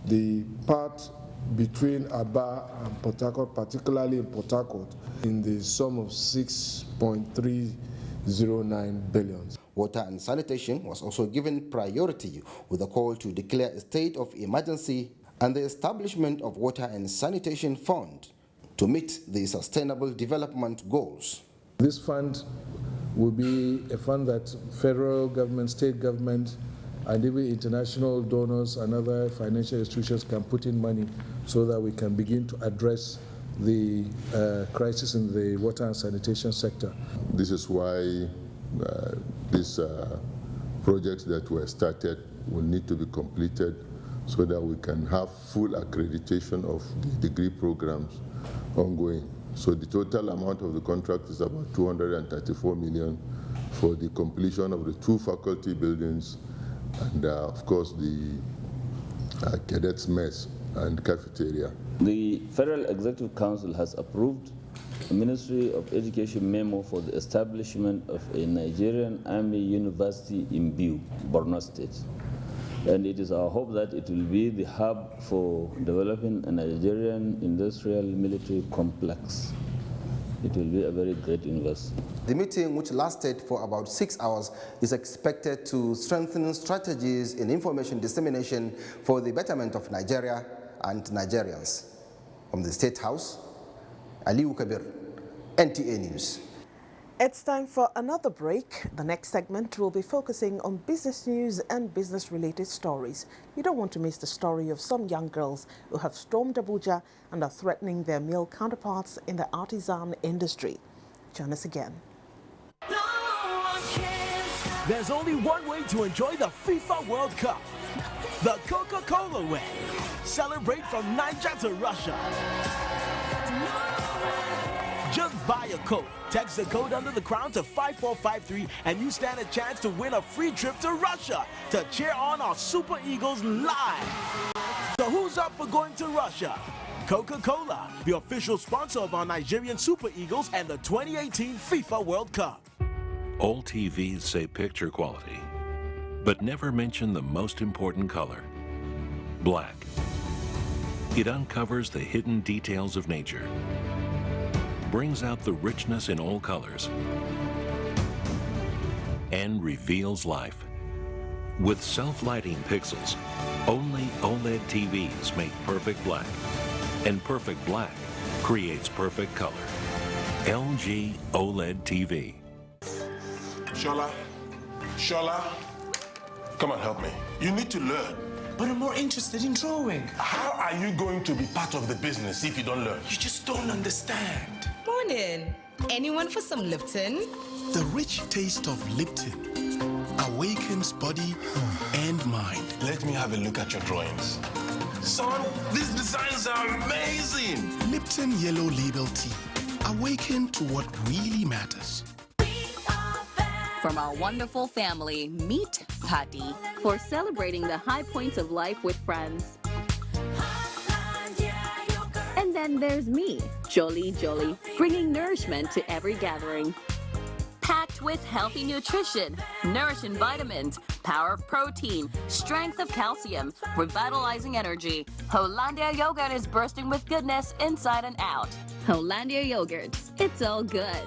the part between Aba and Port Harcourt, particularly in Port Harcourt, in the sum of 6.309 billion. Water and sanitation was also given priority with a call to declare a state of emergency and the establishment of Water and Sanitation Fund to meet the Sustainable Development Goals. This fund will be a fund that federal government, state government, and even international donors and other financial institutions can put in money so that we can begin to address the crisis in the water and sanitation sector. This is why these projects that were started will need to be completed so that we can have full accreditation of the degree programs ongoing. So the total amount of the contract is about 234 million for the completion of the 2 faculty buildings and of course the cadets mess and cafeteria. The Federal Executive Council has approved a Ministry of Education memo for the establishment of a Nigerian Army University in Biu, Borno State. And it is our hope that it will be the hub for developing a Nigerian industrial military complex. It will be a very great university. The meeting, which lasted for about 6 hours, is expected to strengthen strategies in information dissemination for the betterment of Nigeria and Nigerians. From the State House, Aliu Kabir, NTA News. It's time for another break. The next segment will be focusing on business news and business-related stories. You don't want to miss the story of some young girls who have stormed Abuja and are threatening their male counterparts in the artisan industry. Join us again. There's only one way to enjoy the FIFA World Cup. The Coca-Cola way. Celebrate from Niger to Russia. Just buy a Coke, text the code under the crown to 5453 and you stand a chance to win a free trip to Russia to cheer on our Super Eagles live. So who's up for going to Russia? Coca-Cola, the official sponsor of our Nigerian Super Eagles and the 2018 FIFA World Cup. All TVs say picture quality, but never mention the most important color, black. It uncovers the hidden details of nature, brings out the richness in all colors, and reveals life. With self-lighting pixels, only OLED TVs make perfect black, and perfect black creates perfect color. LG OLED TV. Shola, come and help me. You need to learn. But I'm more interested in drawing. How are you going to be part of the business if you don't learn? You just don't understand. Morning. Anyone for some Lipton? The rich taste of Lipton awakens body and mind. Let me have a look at your drawings. Son, these designs are amazing. Lipton Yellow Label Tea. Awaken to what really matters. From our wonderful family, meet Patty for celebrating the high points of life with friends. And then there's me, Jolly, bringing nourishment to every gathering. Packed with healthy nutrition, nourishing vitamins, power of protein, strength of calcium, revitalizing energy. Hollandia yogurt is bursting with goodness inside and out. Hollandia yogurt, it's all good.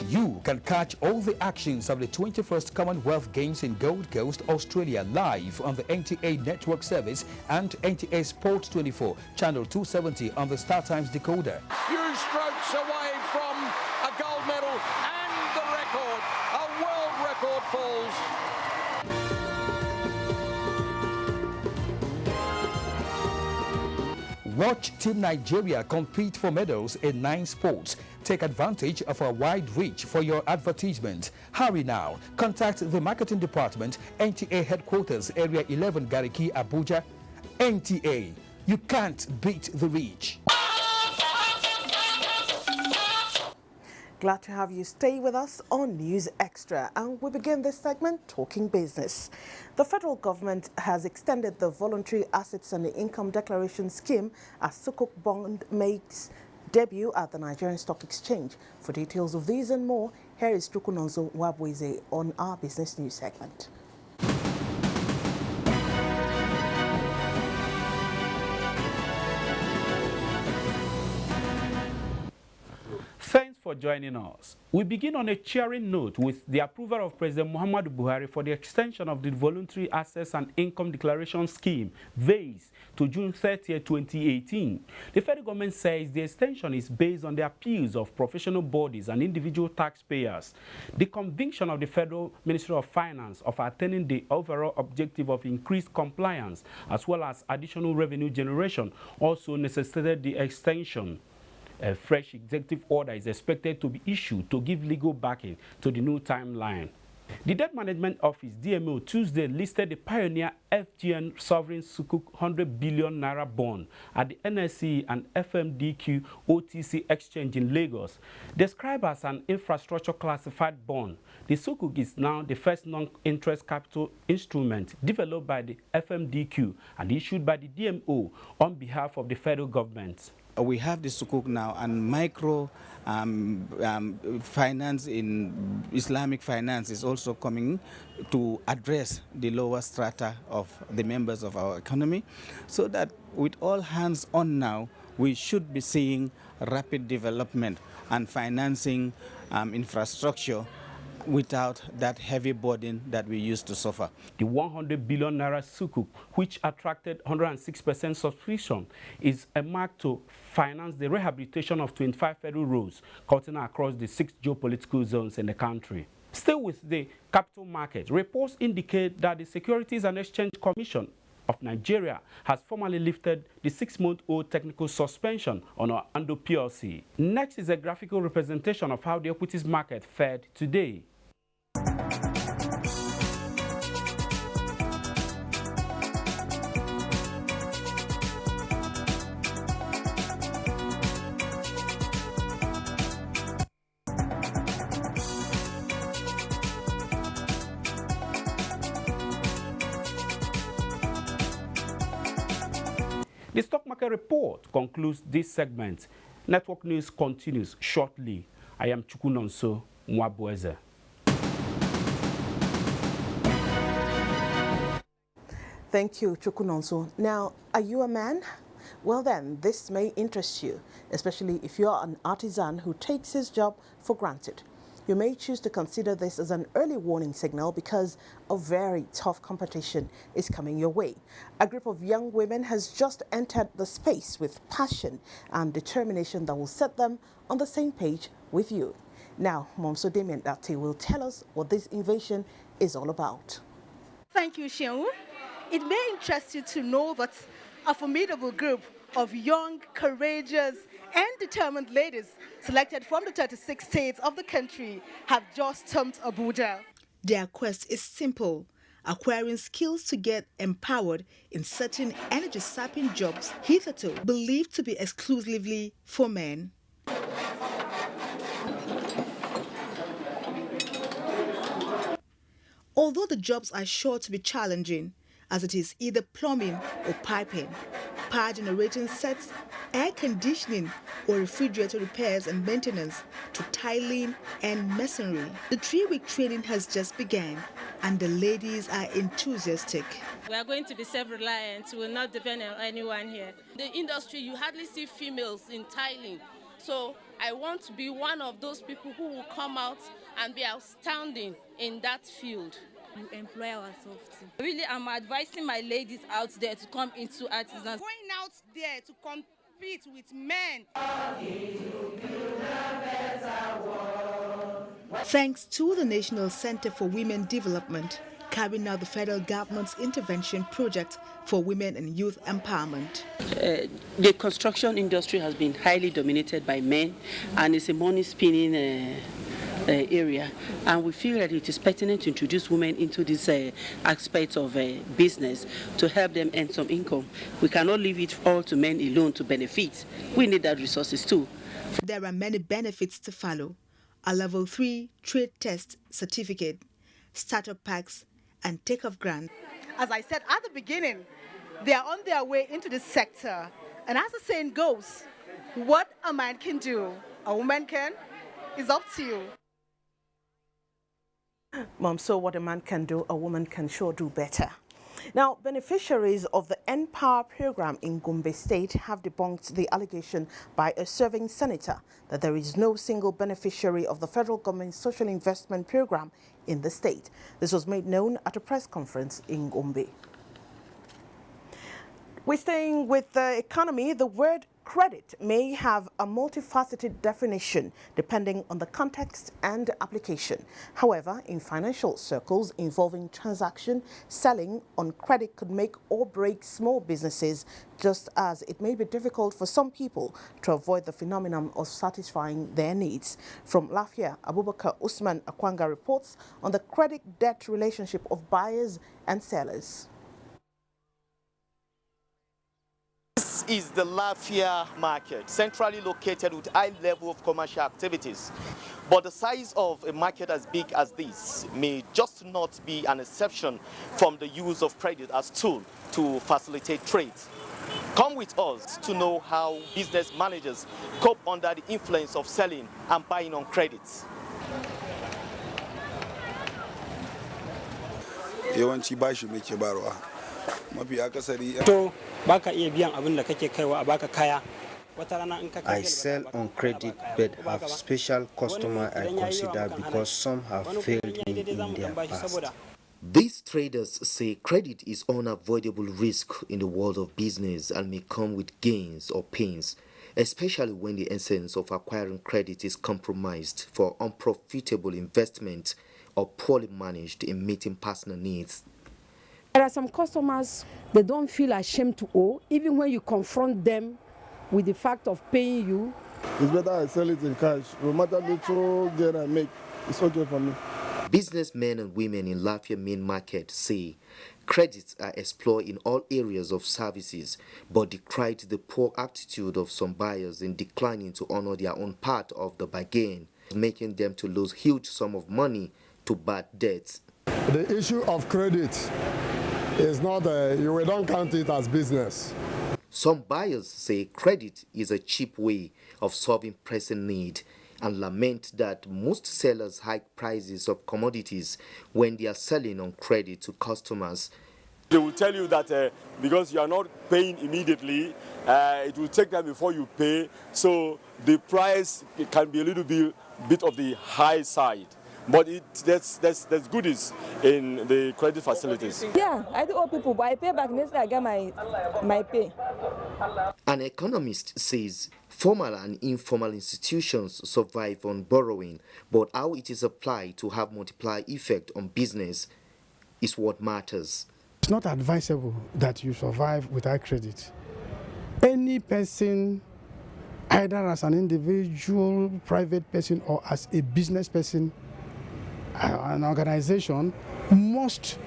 You can catch all the actions of the 21st Commonwealth Games in Gold Coast, Australia live on the NTA Network Service and NTA Sport 24, Channel 270 on the StarTimes decoder. Few strokes away from a gold medal and the record, a world record falls. Watch Team Nigeria compete for medals in 9 sports. Take advantage of our wide reach for your advertisement. Hurry now. Contact the Marketing Department, NTA Headquarters, Area 11, Gariki, Abuja. NTA, you can't beat the reach. Glad to have you stay with us on News Extra, and we begin this segment talking business. The federal government has extended the voluntary assets and the income declaration scheme as Sukuk bond makes debut at the Nigerian Stock Exchange. For details of these and more, here is Trukunonzo Wabweze on our business news segment. Thanks for joining us. We begin on a cheering note with the approval of President Muhammadu Buhari for the extension of the Voluntary Assets and Income Declaration Scheme, VASE, to June 30, 2018. The federal government says the extension is based on the appeals of professional bodies and individual taxpayers. The conviction of the Federal Ministry of Finance of attaining the overall objective of increased compliance as well as additional revenue generation also necessitated the extension. A fresh executive order is expected to be issued to give legal backing to the new timeline. The Debt Management Office, DMO, Tuesday listed the pioneer FGN Sovereign Sukuk 100 billion naira bond at the NSE and FMDQ OTC exchange in Lagos. Described as an infrastructure classified bond, the Sukuk is now the first non-interest capital instrument developed by the FMDQ and issued by the DMO on behalf of the federal government. We have the Sukuk now, and micro finance in Islamic finance is also coming to address the lower strata of the members of our economy, so that with all hands on now, we should be seeing rapid development and financing infrastructure without that heavy burden that we used to suffer. The 100 billion naira Sukuk, which attracted 106% subscription, is a mark to finance the rehabilitation of 25 federal roads cutting across the 6 geopolitical zones in the country. Still with the capital market, reports indicate that the Securities and Exchange Commission of Nigeria has formally lifted the 6-month-old technical suspension on our Ando PLC. Next is a graphical representation of how the equities market fared today. The stock market report concludes this segment. Network news continues shortly. I am Chukunonso Mwabweze. Thank you, Chukunonso. Now, are you a man? Well then, this may interest you, especially if you are an artisan who takes his job for granted. You may choose to consider this as an early warning signal because a very tough competition is coming your way. A group of young women has just entered the space with passion and determination that will set them on the same page with you. Now, Momso Damien Dati will tell us what this invasion is all about. Thank you, Shehu. It may interest you to know that a formidable group of young, courageous, and determined ladies selected from the 36 states of the country have just stormed Abuja. Their quest is simple: acquiring skills to get empowered in certain energy-sapping jobs hitherto believed to be exclusively for men. Although the jobs are sure to be challenging, as it is either plumbing or piping, power generating sets, air conditioning, or refrigerator repairs and maintenance, to tiling and masonry. The 3-week training has just begun, and the ladies are enthusiastic. We are going to be self-reliant. We will not depend on anyone here. The industry, you hardly see females in tiling. So I want to be one of those people who will come out and be outstanding in that field. You employ ourselves too. Really, I'm advising my ladies out there to come into artisans. Going out there to compete with men. Thanks to the National Center for Women Development, carrying out the federal government's intervention project for women and youth empowerment. The construction industry has been highly dominated by men, and it's a money-spinning area, and we feel that it is pertinent to introduce women into this aspect of business to help them earn some income. We cannot leave it all to men alone to benefit. We need that resources too. There are many benefits to follow: a level 3 trade test certificate, startup packs, and take-off grant. As I said at the beginning, they are on their way into this sector, and as the saying goes, what a man can do, a woman can. It's up to you. Mom, so what a man can do, a woman can sure do better. Now, beneficiaries of the N-Power program in Gombe State have debunked the allegation by a serving senator that there is no single beneficiary of the federal government's social investment program in the state. This was made known at a press conference in Gombe. We're staying with the economy. The word credit may have a multifaceted definition depending on the context and application. However, in financial circles involving transaction, selling on credit could make or break small businesses, just as it may be difficult for some people to avoid the phenomenon of satisfying their needs. From Lafia, Abubakar Usman Akwanga reports on the credit-debt relationship of buyers and sellers. This is the Lafia market, centrally located with high level of commercial activities. But the size of a market as big as this may just not be an exception from the use of credit as tool to facilitate trade. Come with us to know how business managers cope under the influence of selling and buying on credit. Yawanci bashi muke barwa. Mafi akasari baka iya biyan abin da kake kaiwa a baka kaya. I sell on credit but have special customer I consider because some have failed me in their past. These traders say credit is unavoidable risk in the world of business and may come with gains or pains, especially when the essence of acquiring credit is compromised for unprofitable investment or poorly managed in meeting personal needs. There are some customers, they don't feel ashamed to owe, even when you confront them with the fact of paying you. It's better I sell it in cash. No matter the little gain I make, it's okay for me. Businessmen and women in Lafia main market say credits are explored in all areas of services, but decried the poor attitude of some buyers in declining to honor their own part of the bargain, making them to lose huge sum of money to bad debts. The issue of credit is not, we don't count it as business. Some buyers say credit is a cheap way of solving pressing need and lament that most sellers hike prices of commodities when they are selling on credit to customers. They will tell you that because you are not paying immediately, it will take time before you pay, so the price can be a little bit of the high side. But there's goodies in the credit facilities. Yeah, I do owe people, but I pay back next time I get my pay. An economist says formal and informal institutions survive on borrowing, but how it is applied to have multiplier effect on business is what matters. It's not advisable that you survive without credit. Any person, either as an individual, private person, or as a business person, an organization must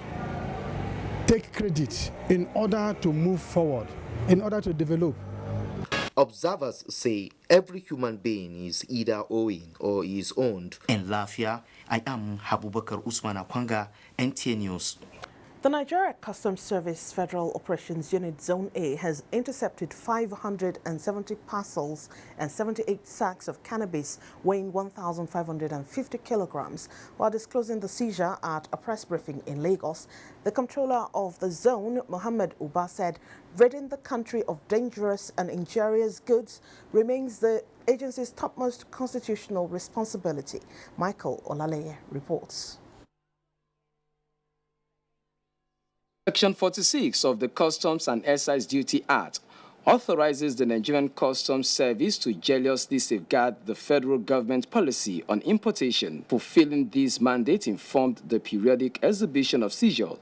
take credit in order to move forward, in order to develop. Observers say every human being is either owing or is owned. In Lafia, I am Abubakar Usman Akwanga, MTN News. The Nigeria Customs Service Federal Operations Unit Zone A has intercepted 570 parcels and 78 sacks of cannabis weighing 1,550 kilograms. While disclosing the seizure at a press briefing in Lagos, the controller of the zone, Mohammed Uba, said ridding the country of dangerous and injurious goods remains the agency's topmost constitutional responsibility. Michael Olaleye reports. Section 46 of the Customs and Excise Duty Act authorizes the Nigerian Customs Service to jealously safeguard the federal government policy on importation. Fulfilling this mandate informed the periodic exhibition of seizures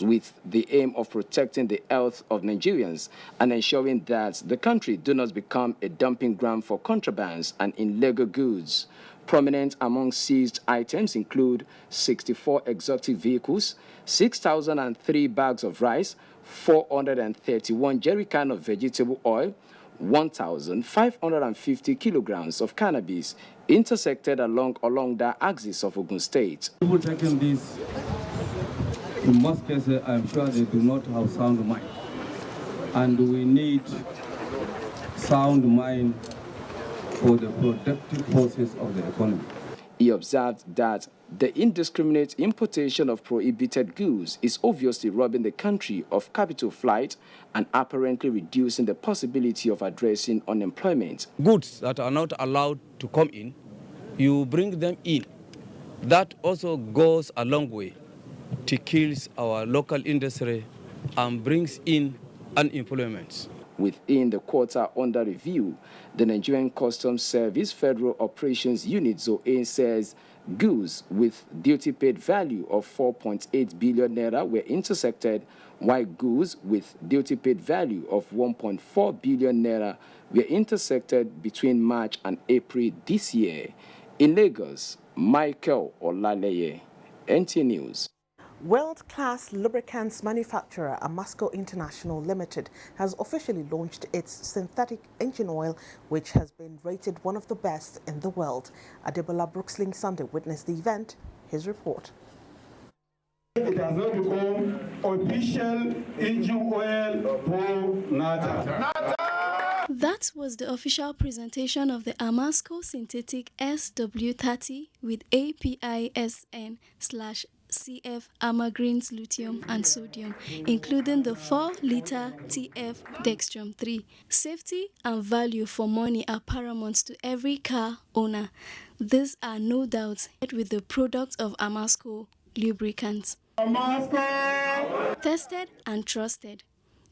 with the aim of protecting the health of Nigerians and ensuring that the country do not become a dumping ground for contrabands and illegal goods. Prominent among seized items include 64 exotic vehicles, 6,003 bags of rice, 431 jerrycans of vegetable oil, 1,550 kilograms of cannabis intersected along the axis of Ogun State. People taking this, in most cases, I'm sure they do not have sound mind. And we need sound mind for the productive process of the economy. He observed that the indiscriminate importation of prohibited goods is obviously robbing the country of capital flight and apparently reducing the possibility of addressing unemployment. Goods that are not allowed to come in, you bring them in. That also goes a long way to kill our local industry and brings in unemployment. Within the quarter under review, the Nigerian Customs Service Federal Operations Unit (ZOA) says goods with duty-paid value of 4.8 billion naira were intercepted, while goods with duty-paid value of 1.4 billion naira were intercepted between March and April this year. In Lagos, Michael Olaleye, NTA News. World-class lubricants manufacturer Amasco International Limited has officially launched its synthetic engine oil, which has been rated one of the best in the world. Adebola Brooksling Sunday witnessed the event. His report. It has now become official engine oil for NATA. That was the official presentation of the Amasco Synthetic SW30 with APISN/CF Amagreens lithium and sodium, including the 4-liter TF Dextrum 3. Safety and value for money are paramount to every car owner. These are no doubt with the product of Amasco lubricants. Amasco! Tested and trusted.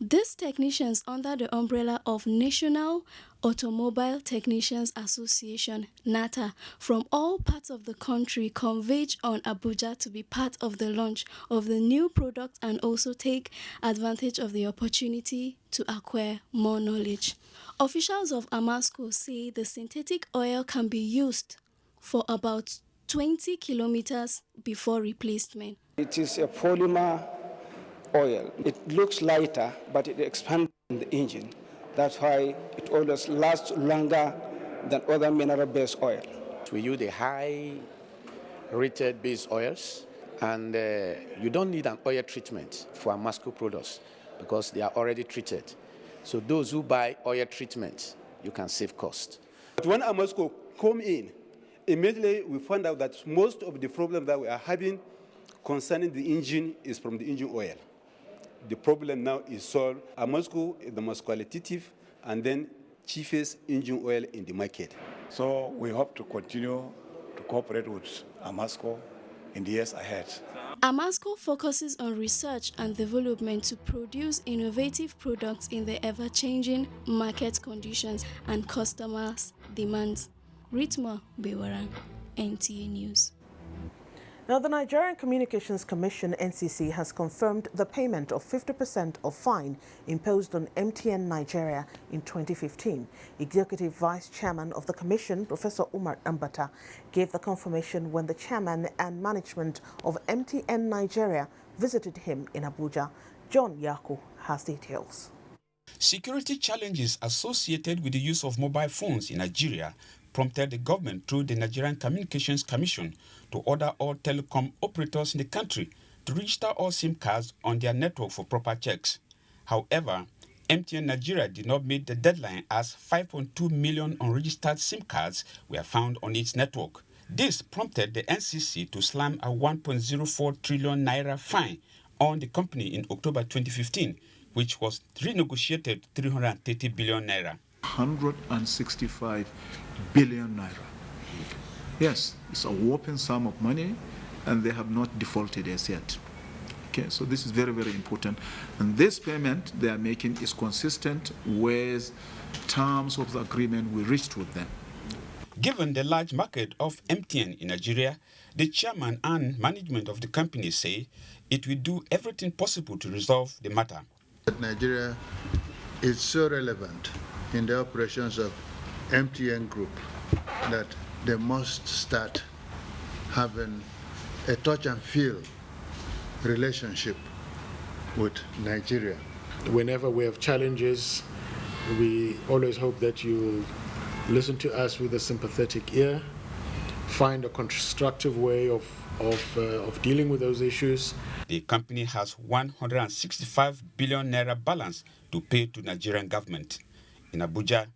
These technicians under the umbrella of National Automobile Technicians Association, NATA, from all parts of the country converge on Abuja to be part of the launch of the new product and also take advantage of the opportunity to acquire more knowledge. Officials of Amasco say the synthetic oil can be used for about 20 kilometers before replacement. It is a polymer oil. It looks lighter, but it expands in the engine. That's why it always lasts longer than other mineral-based oil. We use the high-rated base oils, and you don't need an oil treatment for Amasco products because they are already treated. So those who buy oil treatment, you can save cost. But when Amasco come in, immediately we found out that most of the problem that we are having concerning the engine is from the engine oil. The problem now is solved. Amasco is the most qualitative and then cheapest engine oil in the market. So we hope to continue to cooperate with Amasco in the years ahead. Amasco focuses on research and development to produce innovative products in the ever-changing market conditions and customers' demands. Ritma Bewaran, NTA News. Now, the Nigerian Communications Commission, NCC, has confirmed the payment of 50% of fine imposed on MTN Nigeria in 2015. Executive Vice Chairman of the Commission, Professor Umar Ambata, gave the confirmation when the chairman and management of MTN Nigeria visited him in Abuja. John Yaku has details. Security challenges associated with the use of mobile phones in Nigeria prompted the government through the Nigerian Communications Commission to order all telecom operators in the country to register all SIM cards on their network for proper checks. However, MTN Nigeria did not meet the deadline as 5.2 million unregistered SIM cards were found on its network. This prompted the NCC to slam a 1.04 trillion naira fine on the company in October 2015, which was renegotiated 330 billion naira. 165 billion naira. Yes, it's a whopping sum of money, and they have not defaulted as yet. Okay, so this is very, very important. And this payment they are making is consistent with terms of the agreement we reached with them. Given the large market of MTN in Nigeria, the chairman and management of the company say it will do everything possible to resolve the matter. Nigeria is so relevant in the operations of MTN Group that they must start having a touch and feel relationship with Nigeria. Whenever we have challenges, we always hope that you listen to us with a sympathetic ear, find a constructive way of dealing with those issues. The company has 165 billion naira balance to pay to Nigerian government. In Abuja,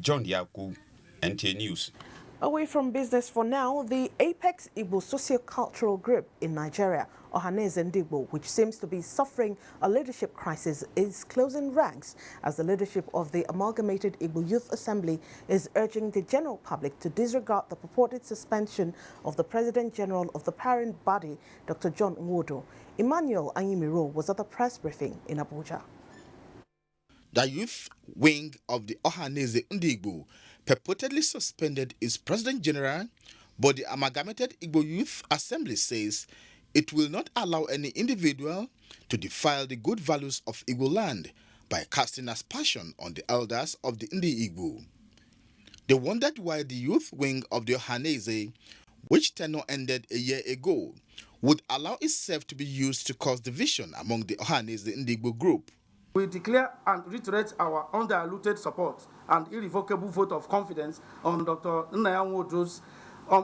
John Yaku, NTA News. Away from business for now, the Apex Igbo socio-cultural group in Nigeria, Ohaneze Ndigbo, which seems to be suffering a leadership crisis, is closing ranks as the leadership of the Amalgamated Igbo Youth Assembly is urging the general public to disregard the purported suspension of the President General of the parent body, Dr. John Nwodo. Emmanuel Anyimiro was at the press briefing in Abuja. The youth wing of the Ohaneze Ndigbo purportedly suspended its President General, but the Amalgamated Igbo Youth Assembly says it will not allow any individual to defile the good values of Igbo land by casting aspersion on the elders of the Ndi Igbo. They wondered why the youth wing of the Ohaneze, which tenure ended a year ago, would allow itself to be used to cause division among the Ohaneze Ndigbo group. We declare and reiterate our undiluted support and irrevocable vote of confidence on Dr. Nnayanwodo's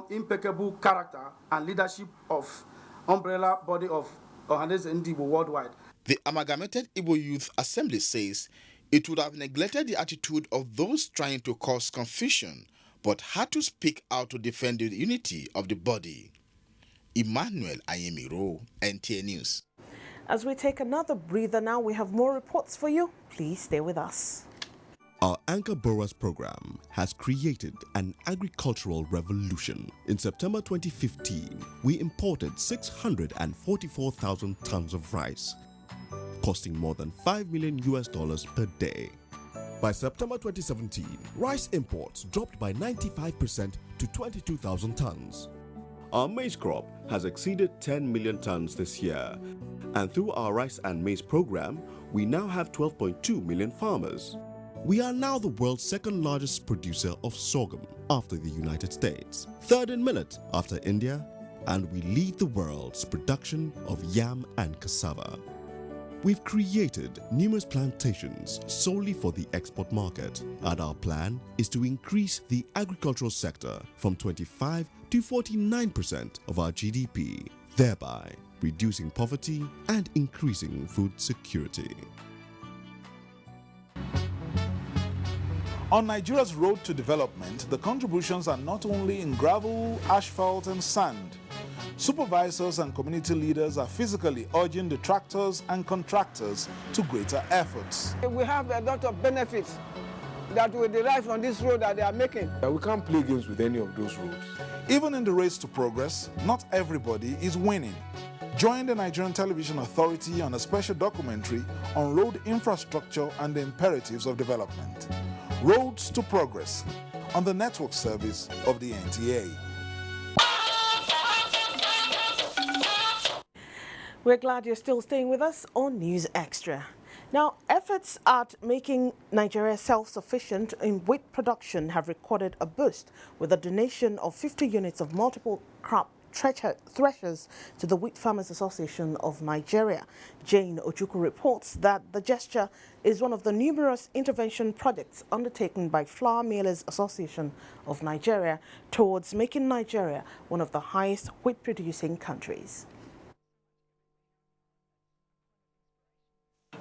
impeccable character and leadership of umbrella body of Ohaneze Ndigbo worldwide. The Amalgamated Igbo Youth Assembly says it would have neglected the attitude of those trying to cause confusion, but had to speak out to defend the unity of the body. Emmanuel Ayemiro, NTA News. As we take another breather now, we have more reports for you. Please stay with us. Our Anchor Borers program has created an agricultural revolution. In September 2015, we imported 644,000 tons of rice, costing more than $5 million per day. By September 2017, rice imports dropped by 95% to 22,000 tons. Our maize crop has exceeded 10 million tons this year, and through our rice and maize program, we now have 12.2 million farmers. We are now the world's second largest producer of sorghum after the United States, third in millet after India, and we lead the world's production of yam and cassava. We've created numerous plantations solely for the export market, and our plan is to increase the agricultural sector from 25 to 49% of our GDP, thereby reducing poverty and increasing food security. On Nigeria's road to development, the contributions are not only in gravel, asphalt and sand. Supervisors and community leaders are physically urging detractors and contractors to greater efforts. We have a lot of benefits that we derive from this road that they are making. We can't play games with any of those roads. Even in the race to progress, not everybody is winning. Join the Nigerian Television Authority on a special documentary on road infrastructure and the imperatives of development. Roads to Progress on the network service of the NTA. We're glad you're still staying with us on News Extra. Now, efforts at making Nigeria self-sufficient in wheat production have recorded a boost with a donation of 50 units of multiple crop threshers to the Wheat Farmers Association of Nigeria. Jane Ojukwu reports that the gesture is one of the numerous intervention projects undertaken by Flour Millers Association of Nigeria towards making Nigeria one of the highest wheat-producing countries.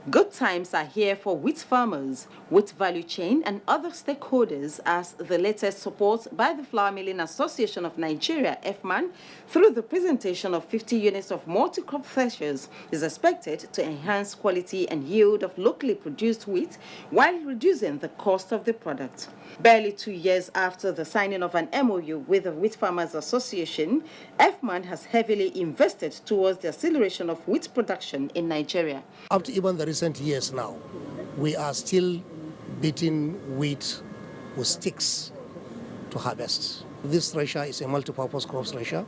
Good times are here for wheat farmers, wheat value chain and other stakeholders as the latest support by the Flour Milling Association of Nigeria, FMAN, through the presentation of 50 units of multi-crop threshers is expected to enhance quality and yield of locally produced wheat while reducing the cost of the product. Barely 2 years after the signing of an MOU with the Wheat Farmers Association, FMAN has heavily invested towards the acceleration of wheat production in Nigeria. Up to even the recent years now, we are still beating wheat with sticks to harvest. This thresher is a multi-purpose crop thresher.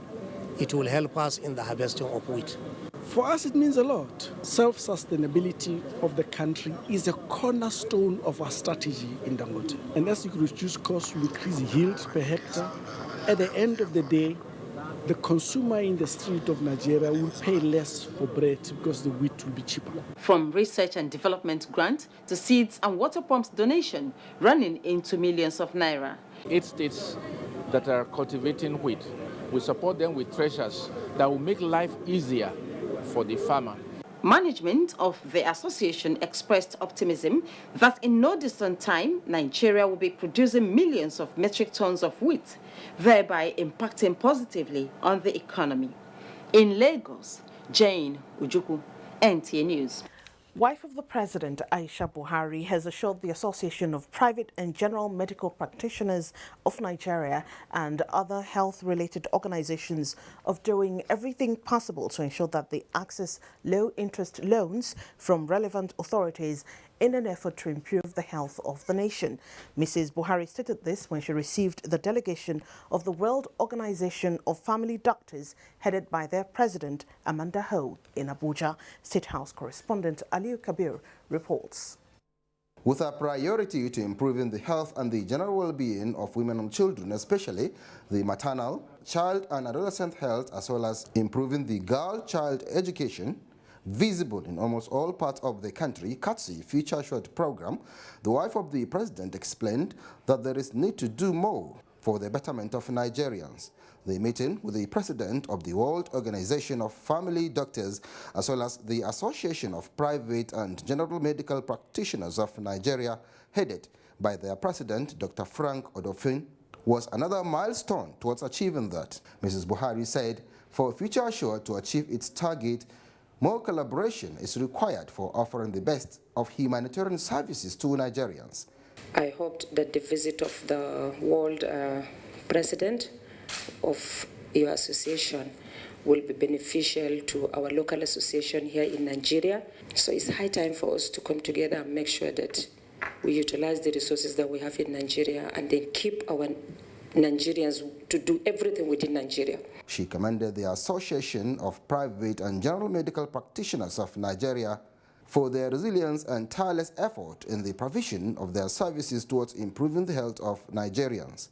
It will help us in the harvesting of wheat. For us, it means a lot. Self-sustainability of the country is a cornerstone of our strategy in Dangote. And as you reduce costs, we increase yields per hectare. At the end of the day, the consumer in the street of Nigeria will pay less for bread because the wheat will be cheaper. From research and development grant to seeds and water pumps donation, running into millions of naira. 8 states that are cultivating wheat, we support them with threshers that will make life easier for the farmer. Management of the association expressed optimism that in no distant time, Nigeria will be producing millions of metric tons of wheat, thereby impacting positively on the economy. In Lagos, Jane Ojukwu, NTA News. Wife of the President, Aisha Buhari, has assured the Association of Private and General Medical Practitioners of Nigeria and other health-related organizations of doing everything possible to ensure that they access low-interest loans from relevant authorities in an effort to improve the health of the nation. Mrs. Buhari stated this when she received the delegation of the World Organization of Family Doctors headed by their president, Amanda Ho, in Abuja. State House correspondent Aliu Kabir reports. With a priority to improving the health and the general well-being of women and children, especially the maternal, child and adolescent health, as well as improving the girl-child education, visible in almost all parts of the country, CATSI Future Assured program, the wife of the president explained that there is need to do more for the betterment of Nigerians. The meeting with the president of the World Organization of Family Doctors, as well as the Association of Private and General Medical Practitioners of Nigeria, headed by their president, Dr. Frank Odofin, was another milestone towards achieving that. Mrs. Buhari said, for Future Assured to achieve its target, more collaboration is required for offering the best of humanitarian services to Nigerians. I hoped that the visit of the world president of your association will be beneficial to our local association here in Nigeria. So it's high time for us to come together and make sure that we utilize the resources that we have in Nigeria and then keep our Nigerians to do everything within Nigeria. She commended the Association of Private and General Medical Practitioners of Nigeria for their resilience and tireless effort in the provision of their services towards improving the health of Nigerians.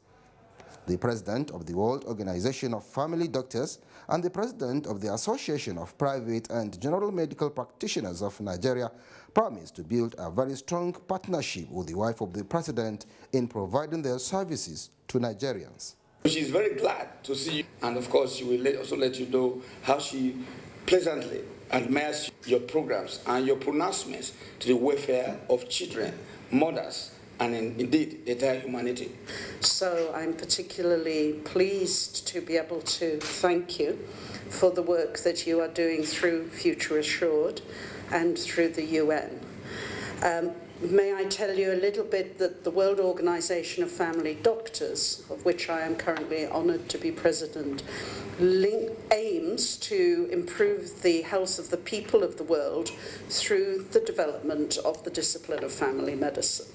The president of the World Organization of Family Doctors and the president of the Association of Private and General Medical Practitioners of Nigeria promised to build a very strong partnership with the wife of the president in providing their services to Nigerians. She's very glad to see you, and of course she will also let you know how she pleasantly admires your programs and your pronouncements to the welfare of children, mothers, and indeed the entire humanity. So I'm particularly pleased to be able to thank you for the work that you are doing through Future Assured and through the UN. May I tell you a little bit that the World Organization of Family Doctors, of which I am currently honored to be president, aims to improve the health of the people of the world through the development of the discipline of family medicine.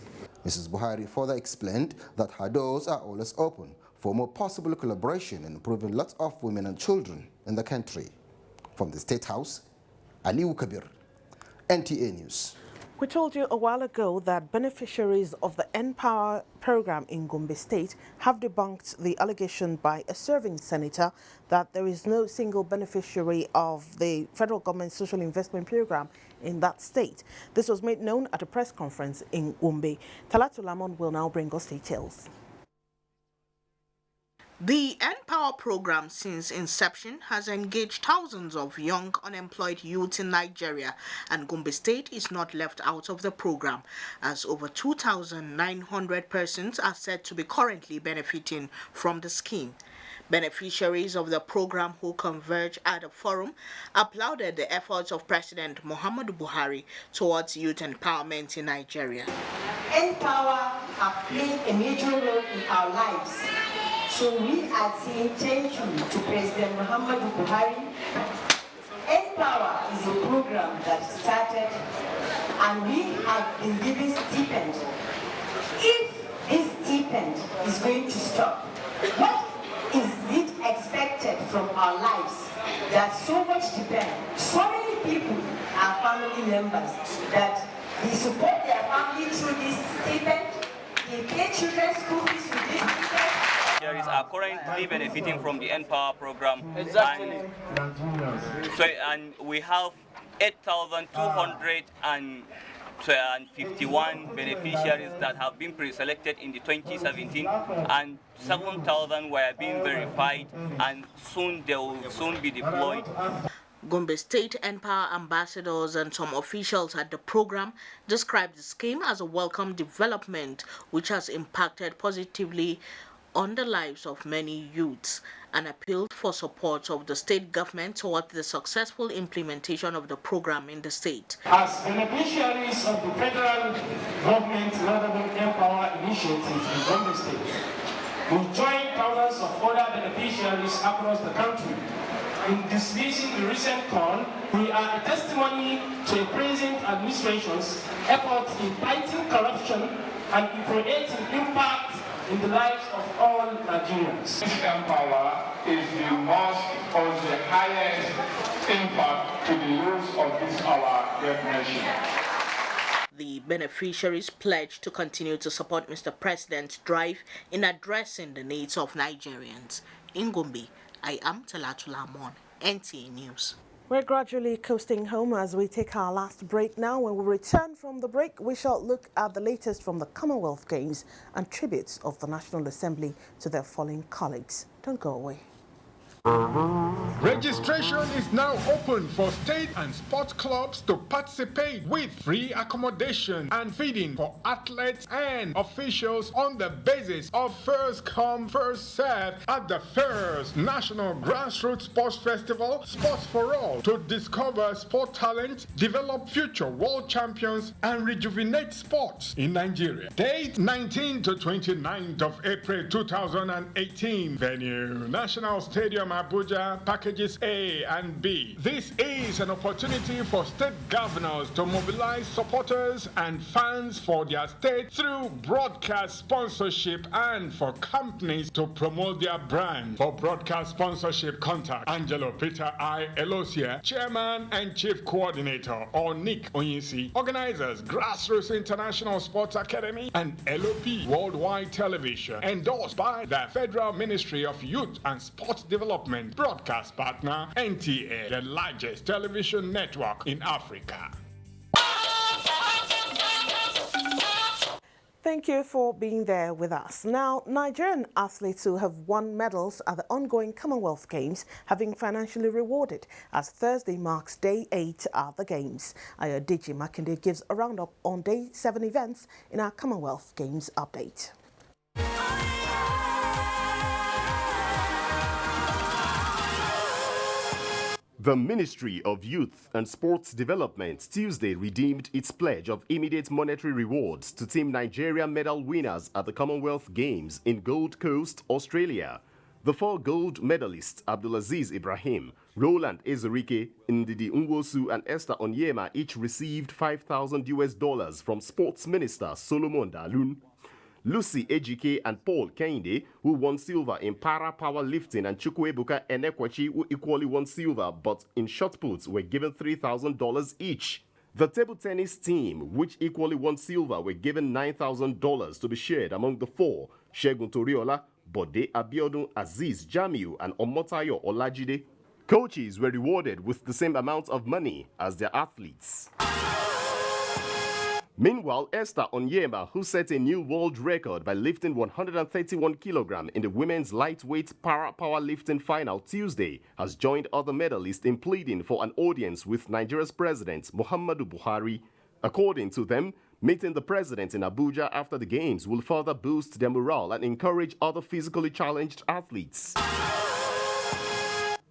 Mrs. Buhari further explained that her doors are always open for more possible collaboration in improving lots of women and children in the country. From the State House, Aliu Kabir, NTA News. We told you a while ago that beneficiaries of the Empower program in Gombe State have debunked the allegation by a serving senator that there is no single beneficiary of the federal government social investment program in that state. This was made known at a press conference in Gombe. Talatu Lamon will now bring us details. The Empower program since inception has engaged thousands of young unemployed youths in Nigeria, and Gombe State is not left out of the program, as over 2,900 persons are said to be currently benefiting from the scheme. Beneficiaries of the program who converged at a forum applauded the efforts of President Muhammadu Buhari towards youth empowerment in Nigeria. Empower have played a major role in our lives. So we are saying thank you to President Muhammadu Buhari. Empower is a program that started and we have been giving stipend. If this stipend is going to stop, what is it expected from our lives that so much depends? So many people are family members that they support their family through this stipend, they pay children's school fees with this stipend. Are currently benefiting from the Empower program. Exactly. And we have 8,251 beneficiaries that have been pre-selected in the 2017, and 7,000 were being verified, and soon they will soon be deployed. Gombe State Empower ambassadors and some officials at the program described the scheme as a welcome development which has impacted positively on the lives of many youths, and appealed for support of the state government towards the successful implementation of the program in the state. As beneficiaries of the federal government relevant Empower initiatives in Gombe State, we join thousands of other beneficiaries across the country in dismissing the recent call, we are a testimony to a present administration's efforts in fighting corruption and in creating impact in the lives of all Nigerians. This empower is the most or the highest impact to the use of this our great nation. The beneficiaries pledged to continue to support Mr. President's drive in addressing the needs of Nigerians. In Gombe, I am Talatu Lamon, NTA News. We're gradually coasting home as we take our last break now. When we return from the break, we shall look at the latest from the Commonwealth Games and tributes of the National Assembly to their fallen colleagues. Don't go away. Registration is now open for state and sports clubs to participate with free accommodation and feeding for athletes and officials on the basis of first come, first served at the first National Grassroots Sports Festival, Sports for All, to discover sport talent, develop future world champions, and rejuvenate sports in Nigeria. Date 19 to 29th of April 2018. Venue, National Stadium Abuja, packages A and B. This is an opportunity for state governors to mobilize supporters and fans for their state through broadcast sponsorship and for companies to promote their brand. For broadcast sponsorship, contact Angelo Peter I. Elosia, Chairman and Chief Coordinator, or Nick Onyisi. Organizers, Grassroots International Sports Academy and LOP Worldwide Television. Endorsed by the Federal Ministry of Youth and Sports Development. Broadcast partner NTA, the largest television network in Africa. Thank you for being there with us. Now, Nigerian athletes who have won medals at the ongoing Commonwealth Games have been financially rewarded as Thursday marks day 8 at the Games. Ayodiji Makinde gives a roundup on day 7 events in our Commonwealth Games update. The Ministry of Youth and Sports Development Tuesday redeemed its pledge of immediate monetary rewards to Team Nigeria medal winners at the Commonwealth Games in Gold Coast, Australia. The 4 gold medalists, Abdulaziz Ibrahim, Roland Ezerike, Ndidi Nwosu, and Esther Onyema, each received $5,000 from Sports Minister Solomon Dalun. Lucy Ejike and Paul Kende, who won silver in para powerlifting, and Chukwuebuka Enekwachi, who equally won silver but in shot puts, were given $3,000 each. The table tennis team, which equally won silver, were given $9,000 to be shared among the 4: Shegun Toriola, Bode Abiodun, Aziz Jamiu, and Omotayo Olajide. Coaches were rewarded with the same amount of money as their athletes. Meanwhile, Esther Onyema, who set a new world record by lifting 131 kilograms in the women's lightweight para powerlifting final Tuesday, has joined other medalists in pleading for an audience with Nigeria's President Muhammadu Buhari. According to them, meeting the president in Abuja after the games will further boost their morale and encourage other physically challenged athletes.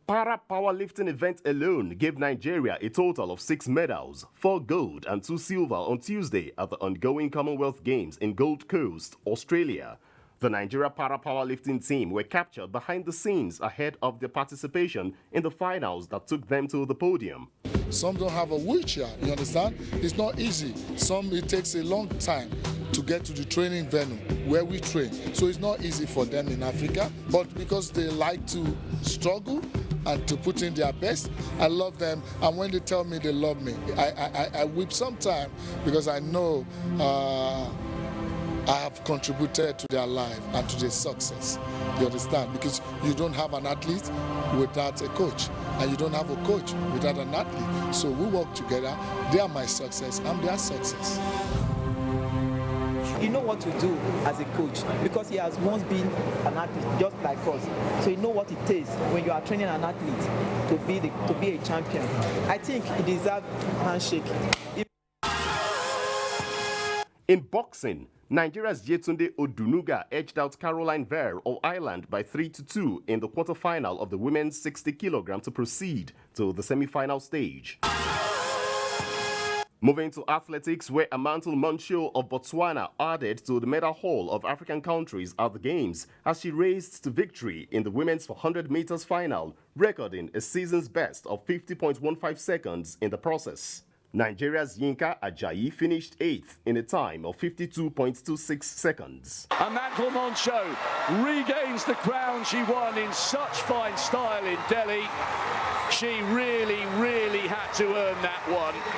Para powerlifting event alone gave Nigeria a total of 6 medals, 4 gold and 2 silver on Tuesday at the ongoing Commonwealth Games in Gold Coast, Australia. The Nigeria para powerlifting team were captured behind the scenes ahead of their participation in the finals that took them to the podium. Some don't have a wheelchair, you understand? It's not easy. It takes a long time to get to the training venue where we train. So it's not easy for them in Africa, but because they like to struggle and to put in their best, I love them. And when they tell me they love me, I weep sometimes because I know I have contributed to their life and to their success. You understand? Because you don't have an athlete without a coach, and you don't have a coach without an athlete. So we work together. They are my success, I'm their success. You know what to do as a coach because he has once been an athlete just like us. So you know what it takes when you are training an athlete to be a champion. I think he deserves a handshake. In boxing, Nigeria's Yetunde Odunuga edged out Caroline Vere of Ireland by 3-2 in the quarterfinal of the women's 60 kilogram to proceed to the semi-final stage. Moving to athletics, where Amantul Muncho of Botswana added to the medal haul of African countries at the Games as she raced to victory in the women's 400 meters final, recording a season's best of 50.15 seconds in the process. Nigeria's Yinka Ajayi finished 8th in a time of 52.26 seconds. Amantul Muncho regains the crown she won in such fine style in Delhi. She really had to earn that one.